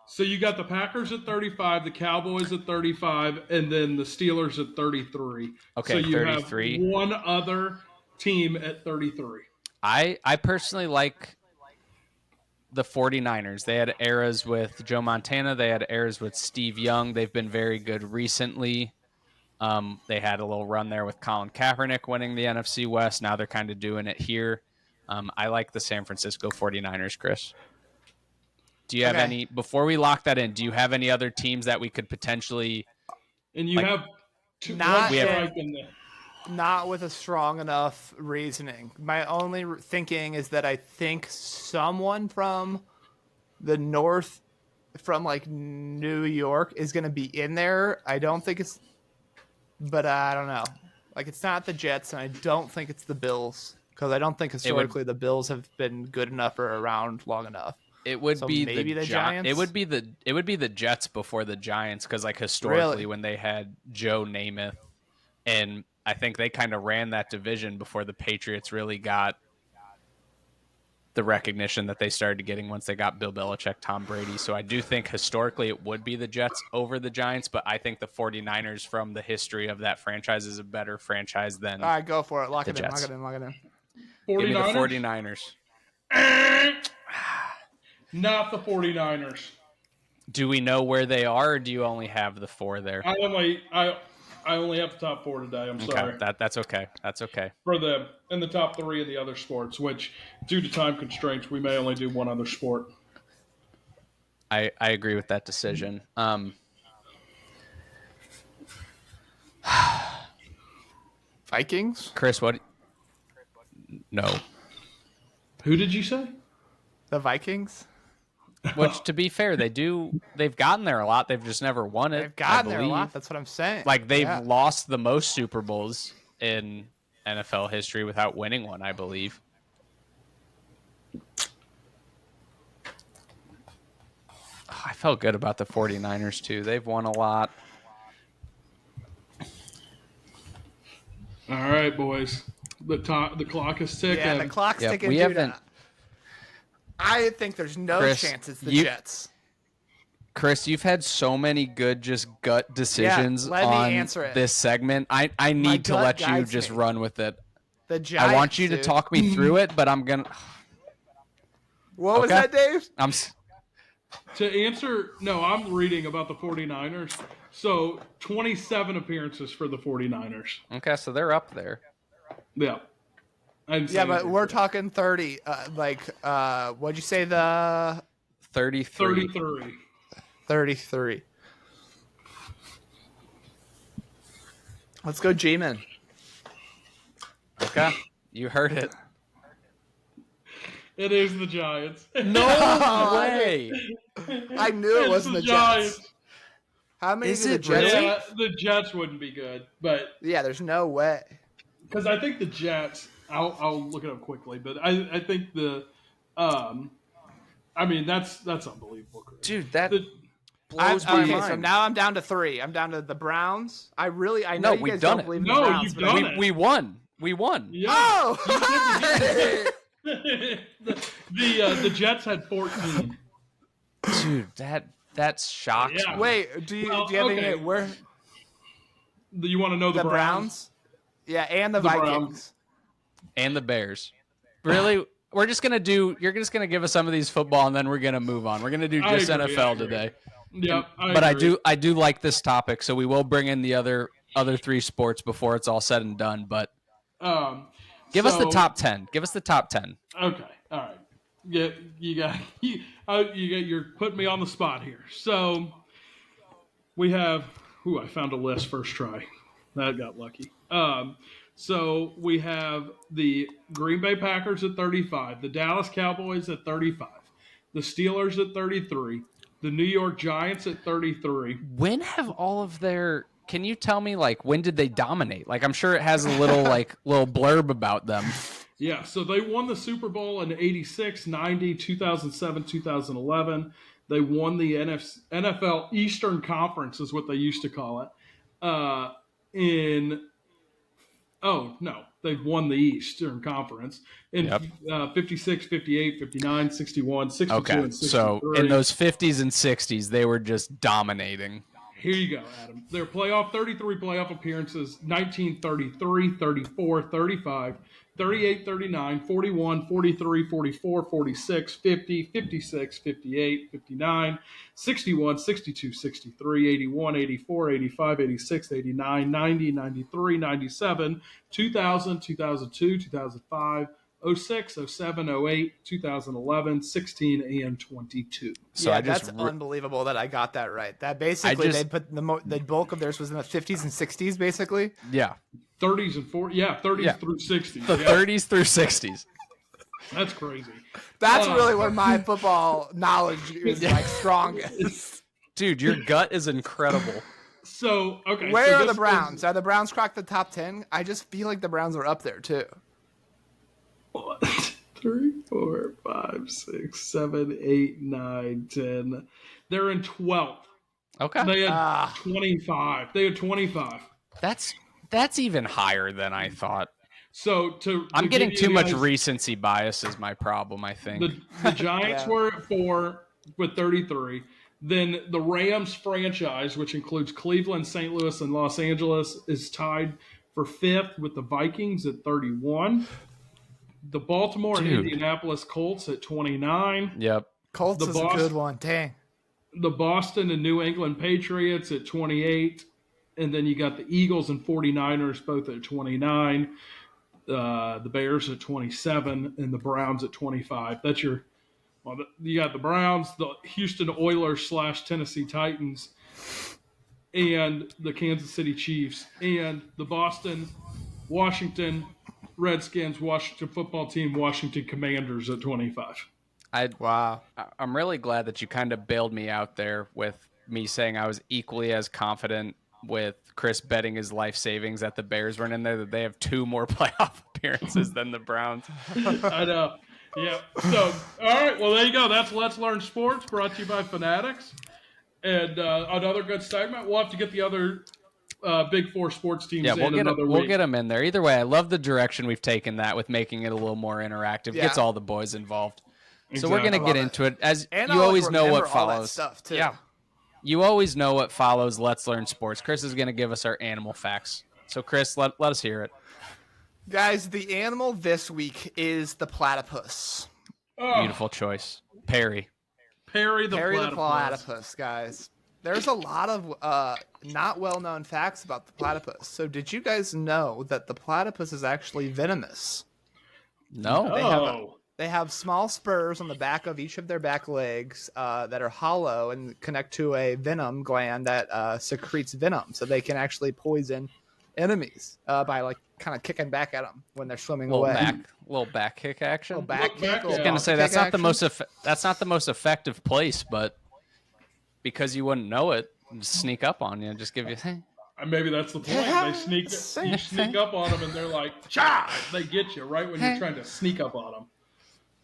So you got the Packers at 35, the Cowboys at 35, and then the Steelers at 33. Okay, so you 33. have one other team at 33. I personally like the 49ers. They had eras with Joe Montana. They had eras with Steve Young. They've been very good recently. They had a little run there with Colin Kaepernick winning the NFC West. Now they're kind of doing it here. I like the San Francisco 49ers, Chris. Do you have any, before we lock that in, do you have any other teams that we could potentially... And you have two... Not with a strong enough reasoning. My only thinking is that I think someone from the North, from like New York, is going to be in there. I don't think it's... But I don't know. Like, it's not the Jets, and I don't think it's the Bills. Because I don't think historically the Bills have been good enough or around long enough. It would So be maybe the Giants? It would be the Jets before the Giants because like historically Really? when they had Joe Namath, and I think they kind of ran that division before the Patriots really got the recognition that they started getting once they got Bill Belichick, Tom Brady. So I do think historically it would be the Jets over the Giants, but I think the 49ers from the history of that franchise is a better franchise than All right, go for it. Lock the it in. Jets. Lock it in. Lock it in. 49ers? Give me the 49ers. Not the 49ers. Do we know where they are, or do you only have the 4 there? I only have the top 4 today. I'm sorry. That's okay. That's okay. For them, and the top 3 in the other sports, which, due to time constraints, we may only do one other sport. I agree with that decision. Vikings? Chris, what? No. Who did you say? The Vikings? Which, to be fair, they've gotten there a lot. They've just never won it. They've gotten there a lot. That's what I'm saying. Like, they've lost the most Super Bowls in NFL history without winning one, I believe. I felt good about the 49ers, too. They've won a lot. All right, boys. The clock is ticking. Yeah, the clock's ticking. We haven't. I think there's no chance it's the Jets. Chris, you've had so many good just gut decisions on this segment. I need to let you just run with it. The Giants, I want you to talk me through it, but I'm going to... What was that, Dave? To answer, no, I'm reading about the 49ers. So, 27 appearances for the 49ers. Okay, so they're up there. Yeah. Yeah, but we're talking 30. What'd you say the... 33. 33. Let's go G-Men. Okay, you heard it. It is the Giants. No way. I knew it wasn't the Jets. How many is do the it Jets? really? Yeah, the Jets wouldn't be good, but yeah, there's no way. Because I think the Jets. I'll look it up quickly, but I think the. I mean that's unbelievable, Chris. Dude. That blows my mind. So now I'm down to 3. I'm down to the Browns. I know no, you guys don't believe in the No, Browns. you've done it. We won. We won. Yeah. Oh! The Jets had 14. Dude, that shocks Yeah. me. Wait, do you have any where You want to know the Browns? Yeah, and the Vikings. Browns. And the Bears. Really? You're just gonna give us some of these football and then we're gonna move on. We're gonna do just NFL today. Yeah, but I do like this topic, so we will bring in the other 3 sports before it's all said and done. But give us the top 10. Give us the top 10. Okay, all right. Yeah, you're putting me on the spot here. So we have. I found a list first try. That got lucky. So we have the Green Bay Packers at 35, the Dallas Cowboys at 35, the Steelers at 33, the New York Giants at 33. When have all of their... Can you tell me, when did they dominate? I'm sure it has a little, little blurb about them. Yeah, so they won the Super Bowl in 86, 90, 2007, 2011. They won the NFL Eastern Conference is what they used to call it. They've won the Eastern Conference in 56, 58, 59, 61, 62, and 63. So in those 50s and 60s, they were just dominating. Here you go, Adam. Their 33 playoff appearances, 1933, 34, 35, 38, 39, 41, 43, 44, 46, 50, 56, 58, 59, 61, 62, 63, 81, 84, 85, 86, 89, 90, 93, 97, 2000, 2002, 2005, 06, 07, 08, 2011, 16, and 22. So yeah, that's unbelievable that I got that right. That basically they put the bulk of theirs was in the 50s and 60s, basically. Yeah. 30s and 40s. Yeah, 30s through 60s. The 30s through 60s. That's crazy. That's really where my football knowledge is strongest. Dude, your gut is incredible. So, okay. Where are the Browns? Are the Browns cracked the top 10? I just feel like the Browns are up there, too. 3, 4, 5, 6, 7, 8, 9, 10. They're in 12th. Okay. They had Ah. 25. They had 25. That's even higher than I thought. So I'm to getting give too you much guys, recency bias is my problem, I think. the Giants Yeah. were at 4 with 33. Then the Rams franchise, which includes Cleveland, St. Louis, and Los Angeles, is tied for 5th with the Vikings at 31. The Baltimore and Dude. Indianapolis Colts at 29. Yep. Colts The is a Boston, good one. Dang. the Boston and New England Patriots at 28. And then you got the Eagles and 49ers both at 29. The Bears at 27 and the Browns at 25. That's your. Well, you got the Browns, the Houston Oilers / Tennessee Titans, and the Kansas City Chiefs, and the Boston, Washington Redskins, Washington football team, Washington Commanders at 25. Wow. I'm really glad that you kind of bailed me out there with me saying I was equally as confident with Chris betting his life savings that the Bears weren't in there, that they have 2 more playoff appearances than the Browns. I know. Yeah. So, all right. Well, there you go. That's Let's Learn Sports, brought to you by Fanatics. And another good segment. We'll have to get the other Big Four sports teams Yeah, another we'll week. get them in there. Either way, I love the direction we've taken that with making it a little more interactive. Yeah. Gets all the boys involved. Exactly. So we're going to Love get it. into it. As And you I'll, always know remember what all that follows. stuff too. Yeah. You always know what follows Let's Learn Sports. Chris is going to give us our animal facts. So, Chris, let us hear it. Guys, the animal this week is the platypus. Oh, Beautiful choice. Perry. Perry the Perry platypus. the platypus, guys. There's a lot of not well-known facts about the platypus. So did you guys know that the platypus is actually venomous? No. Oh. They have small spurs on the back of each of their back legs that are hollow and connect to a venom gland that secretes venom. So they can actually poison enemies by like kind of kicking back at them when they're swimming away. Little back kick action. Little back Look kick, back, little yeah. I was going to say kick action. that's not the most effective place, but because you wouldn't know it, just sneak up on you and just give you hey. And maybe that's the point. Yeah, You sneak up on them, and they're like, "Cha!" They get you right when you're trying to sneak up on them.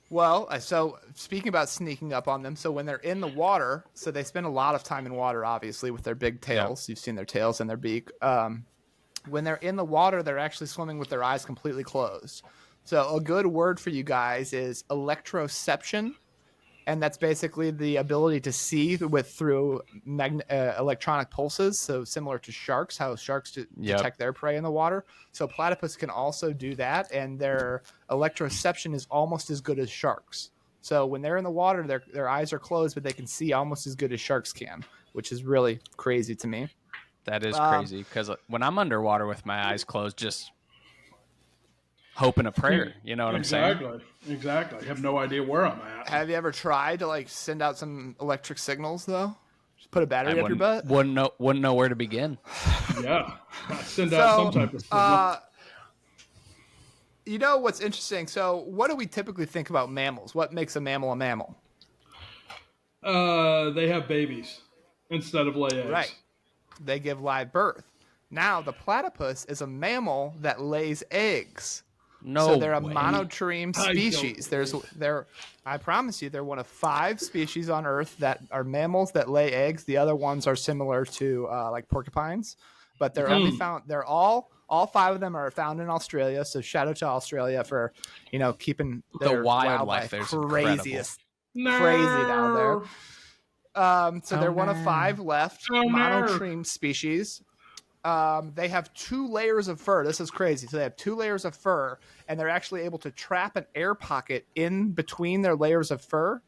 Well, so speaking about sneaking up on them, so when they're in the water, so they spend a lot of time in water, obviously, with their big tails. You've seen their tails and their beak. When they're in the water, they're actually swimming with their eyes completely closed. So a good word for you guys is electroception, and that's basically the ability to see through electronic pulses. So similar to sharks, how sharks detect their prey in the water. So platypus can also do that, and their electroception is almost as good as sharks. So when they're in the water, their eyes are closed, but they can see almost as good as sharks can, which is really crazy to me. That is crazy because when I'm underwater with my eyes closed, just hoping a prayer. You know what I'm saying? Exactly. I have no idea where I'm at. Have you ever tried to like send out some electric signals though? Just put a battery up your butt. Wouldn't know where to begin. Yeah. I send out some type of signal. You know what's interesting? So what do we typically think about mammals? What makes a mammal a mammal? They have babies instead of lay eggs. Right. They give live birth. Now, the platypus is a mammal that lays eggs. No So they're a way. monotreme species. I promise you, they're one of 5 species on Earth that are mammals that lay eggs. The other ones are similar to like porcupines, but they're only found. They're all 5 of them are found in Australia. So shout out to Australia for keeping their wildlife there's crazy down there. So they're one of 5 left monotreme species. They have 2 layers of fur. This is crazy. So they have 2 layers of fur, and they're actually able to trap an air pocket in between their layers of fur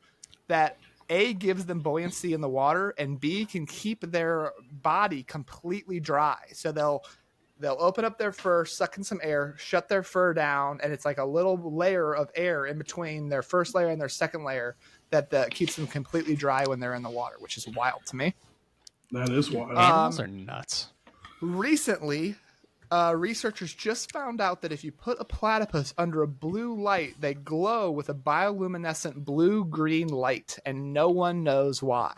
that A, gives them buoyancy in the water, and B, can keep their body completely dry. So they'll open up their fur, suck in some air, shut their fur down, and it's like a little layer of air in between their first layer and their second layer that keeps them completely dry when they're in the water, which is wild to me. That is wild. Animals are nuts. Recently, researchers just found out that if you put a platypus under a blue light, they glow with a bioluminescent blue-green light, and no one knows why.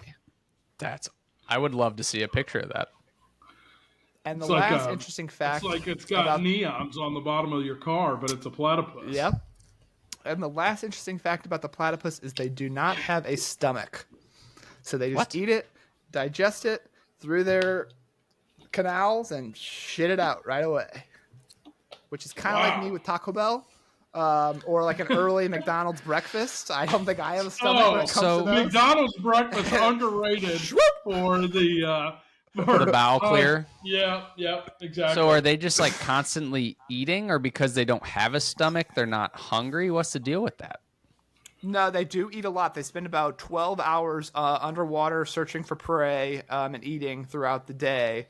I would love to see a picture of that. And the It's like last interesting fact... It's like it's got neons on the bottom of your car, but it's a platypus. Yep. And the last interesting fact about the platypus is they do not have a stomach. So they just eat it, digest it through their canals, and shit it out right away. Which is kind of like me with Taco Bell. Or like an early McDonald's breakfast. I don't think I have a stomach when it comes to those. McDonald's breakfast underrated for the bowel clear. Yeah, exactly. So are they just like constantly eating, or because they don't have a stomach, they're not hungry? What's the deal with that? No, they do eat a lot. They spend about 12 hours underwater searching for prey and eating throughout the day.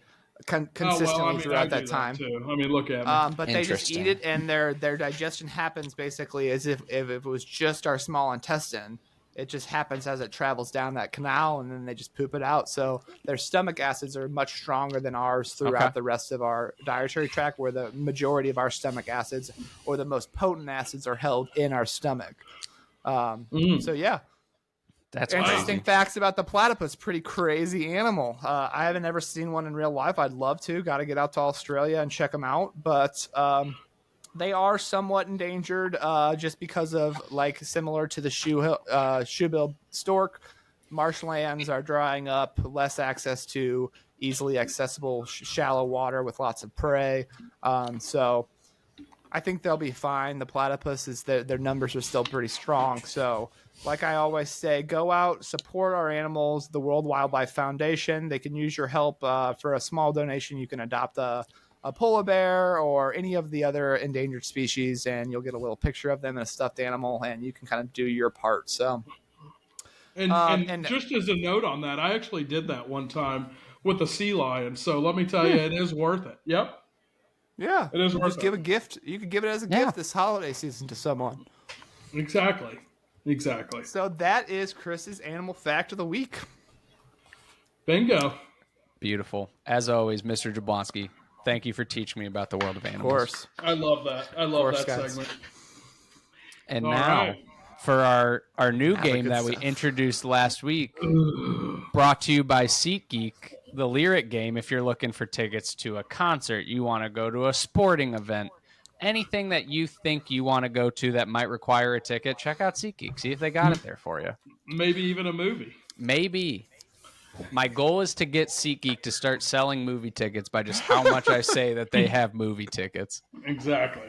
Consistently throughout that time. Too. I mean, look at them. But they just eat it, and their digestion happens basically as if it was just our small intestine. It just happens as it travels down that canal, and then they just poop it out. So their stomach acids are much stronger than ours throughout the rest of our dietary tract, where the majority of our stomach acids, or the most potent acids, are held in our stomach. So yeah. That's interesting crazy. Facts about the platypus. Pretty crazy animal. I haven't ever seen one in real life. I'd love to. Got to get out to Australia and check them out. But they are somewhat endangered just because of, like, similar to the shoebill stork, marshlands are drying up, less access to easily accessible shallow water with lots of prey. So I think they'll be fine. The platypus, their numbers are still pretty strong. So like I always say, go out, support our animals, the World Wildlife Foundation. They can use your help. For a small donation, you can adopt a polar bear or any of the other endangered species, and you'll get a little picture of them and a stuffed animal, and you can kind of do your part. So, and just as a note on that, I actually did that one time with a sea lion. So let me tell you, it is worth it. Yep. Yeah. It is worth just give a gift. You could give it as a gift this holiday season to someone. Exactly. So that is Chris's animal fact of the week. Bingo. Beautiful. As always, Mr. Jablonski, thank you for teaching me about the world of animals. Of course. I love that. I love that guys. segment. And now, for our new game that we stuff. introduced last week, brought to you by SeatGeek, the Lyric game. If you're looking for tickets to a concert, you want to go to a sporting event, anything that you think you want to go to that might require a ticket, check out SeatGeek. See if they got it there for you. Maybe even a movie. Maybe. My goal is to get SeatGeek to start selling movie tickets by just how much I say that they have movie tickets. Exactly.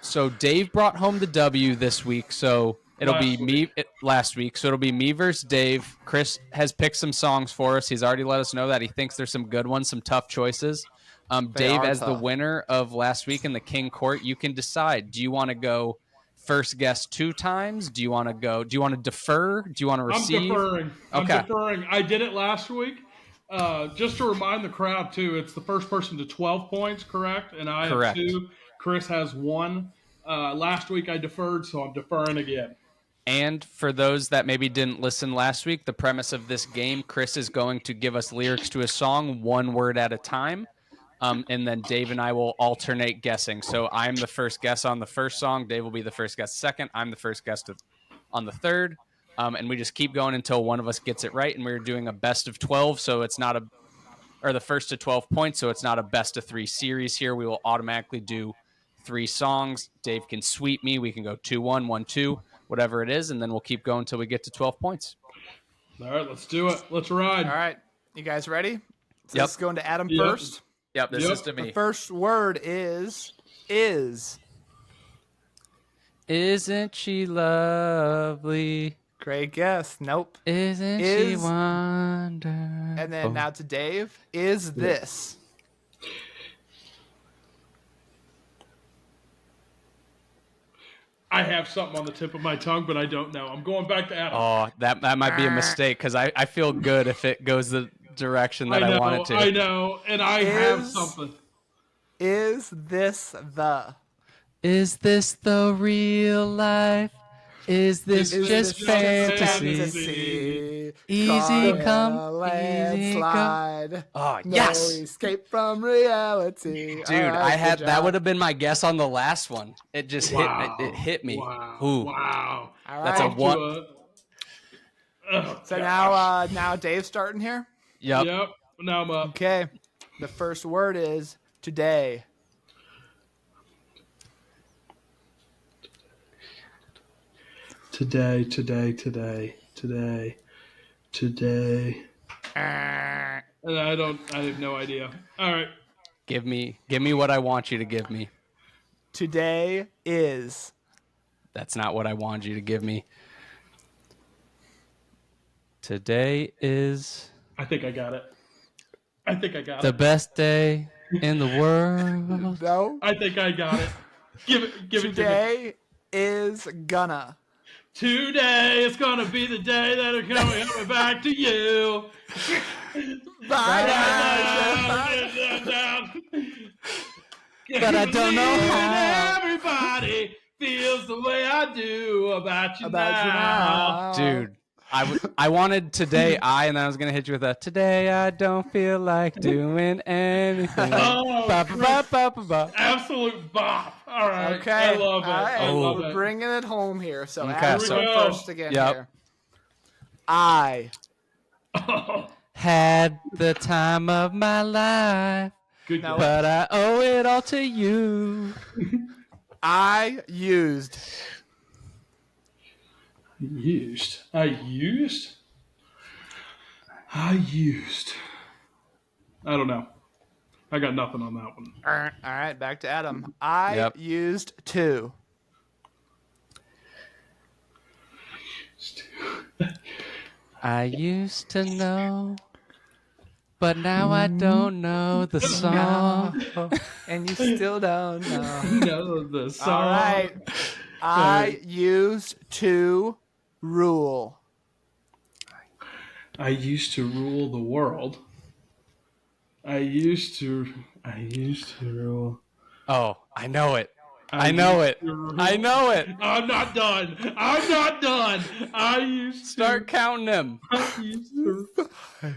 So Dave brought home the W this week, so it'll be me last week. So it'll be me versus Dave. Chris has picked some songs for us. He's already let us know that he thinks there's some good ones, some tough choices. Dave, as the winner of last week in the King Court, you can decide. Do you want to go first guess 2 times? Do you want to defer? Do you want to receive? I'm deferring. I did it last week. Just to remind the crowd, too, it's the first person to 12 points, correct? And I have 2. Chris has 1. Last week I deferred, so I'm deferring again. And for those that maybe didn't listen last week, the premise of this game, Chris is going to give us lyrics to a song 1 word at a time. And then Dave and I will alternate guessing. So I'm the first guess on the first song. Dave will be the first guess second. I'm the first guess on the third. And we just keep going until one of us gets it right. And we're doing a best of 12. So it's not the first to 12 points. So it's not a best of 3 series here. We will automatically do 3 songs. Dave can sweep me. We can go 2-1, 1-2, whatever it is. And then we'll keep going until we get to 12 points. All right, let's do it. Let's ride. All right. You guys ready? So Yep. Let's go into Adam first. Yep, this is to me. The first word is. Isn't she lovely? Great guess. Nope. Isn't she wonderful? And then now to Dave. Is this? I have something on the tip of my tongue, but I don't know. I'm going back to Adam. Oh, that might be a mistake because I feel good if it goes the direction that I want it to. I know, and I have something. Is this the? Is this the real life? Is this just fantasy? Easy come, easy go. Oh, yes! No escape from reality. Dude, right, that would have been my guess on the last one. It just hit me. Wow. Ooh. Wow. All right. That's a one. So now Dave's starting here? Yep. Now I'm up. Okay. The first word is today. Today, today, today, today, today. And I have no idea. All right. Give me what I want you to give me. Today is. That's not what I wanted you to give me. Today is I think I got it. the best day in the world. No. I think I got it. Give it to me. Today is gonna. Today is gonna be the day that I'm coming back to you. Bye. But I don't know how. Everybody feels the way I do about you now. Dude, I wanted today and then I was going to hit you with a today I don't feel like doing anything. Oh, Ba-ba-ba-ba-ba. absolute bop. All right. Okay. I love it. All right. I love We're it. bringing it home here. So Okay, Adam's so- going first again Yep. here. I Had the time of my life, Good No. guess. but I owe it all to you. I used. I used. I don't know. I got nothing on that one. All right, back to Adam. I Yep. used to. I used to know, but now I don't know the song. And you still don't know. No, the song. All right. I used to rule. I used to rule the world. I used to rule. Oh, I know it. I know it. I know it. I'm not done. I used Start counting them. to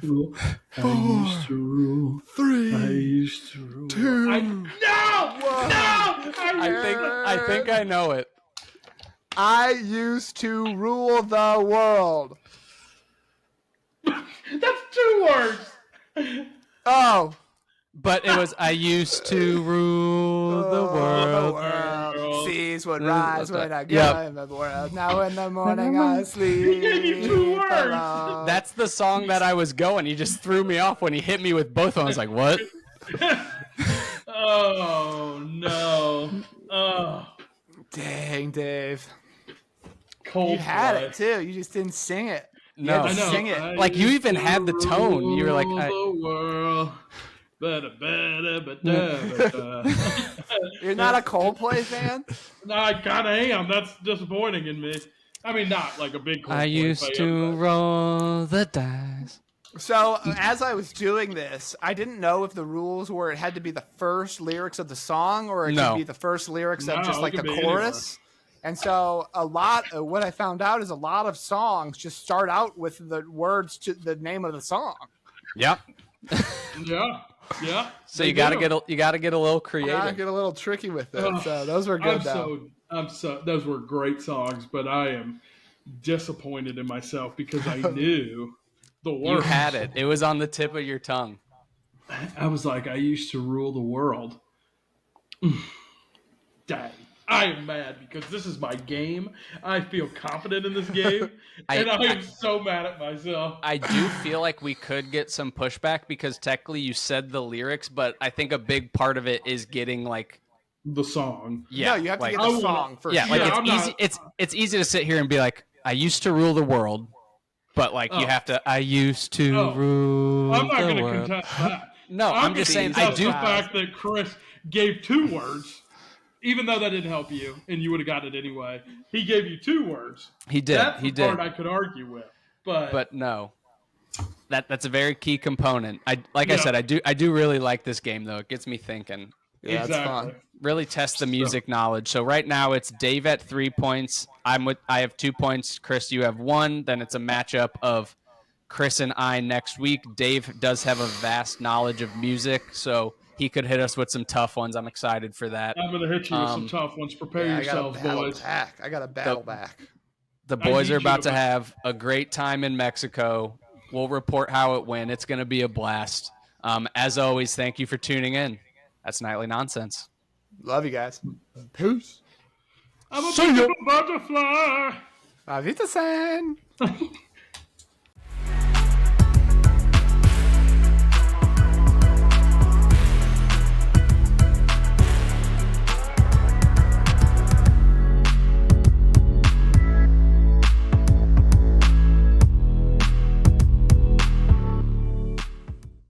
rule. I used to rule. 3, I used to rule. 2. I think I know it. I used to rule the world. That's 2 words. Oh. But it was I used to rule the world. Seas would rise when I go Yep. in the world. Now in the morning I sleep. He gave you 2 words. alone. That's the song that I was going. He just threw me off when he hit me with both of them. I was like, what? Oh no. Oh, Dang, Dave. cold. You had blood. it too. You just didn't sing it. You No. had I to know. sing it. I Like, you used even to had the tone. You were like, rule I- the world. Ba-da-ba-da-ba-da-ba-da. You're not a Coldplay fan? No, I kind of am. That's disappointing in me. I mean, not like a big. I Coldplay used fan, to but- roll the dice. So as I was doing this, I didn't know if the rules were it had to be the first lyrics of the song or it No. could be the first lyrics of No, just it like the could be chorus. And so what I found out is a lot of songs just start out with the words to the name of the song. Yep. Yeah. So they you gotta do. get a little I creative. get a little tricky with it. Ugh, So those were good though. Those were great songs, but I am disappointed in myself because I knew the words. You had it. It was on the tip of your tongue. I was like, I used to rule the world. Dang. I am mad because this is my game. I feel confident in this game, and I am so mad at myself. I do feel like we could get some pushback because technically you said the lyrics, but I think a big part of it is getting like The song. yeah, No, you have like, to I get the wanna- song first. yeah, like Yeah, it's I'm easy. not- It's easy to sit here and be like, I used to rule the world, but like you Oh. have to. I used to Oh. rule I'm not the going to world. contest that. No, I'm just saying I contest do. the fact that Chris gave 2 words, even though that didn't help you, and you would have got it anyway. He gave you 2 words. He did. That's He the did. part I could argue with, but No, that's a very key component. I Yeah. said, I do really like this game though. It gets me thinking. Yeah, it's exactly. fun. Really test the music knowledge. So right now it's Dave at 3 points. I have 2 points. Chris, you have 1. Then it's a matchup of Chris and I next week. Dave does have a vast knowledge of music, so he could hit us with some tough ones. I'm excited for that. I'm going to hit you with some Um, tough ones. Prepare Yeah, yourselves, boys. back. I got to battle back. The I boys need are you about to- to have a great time in Mexico. We'll report how it went. It's going to be a blast. As always, thank you for tuning in. That's Nightly Nonsense. Love you guys. Peace. I'm a See ya. beautiful butterfly. Avita-san.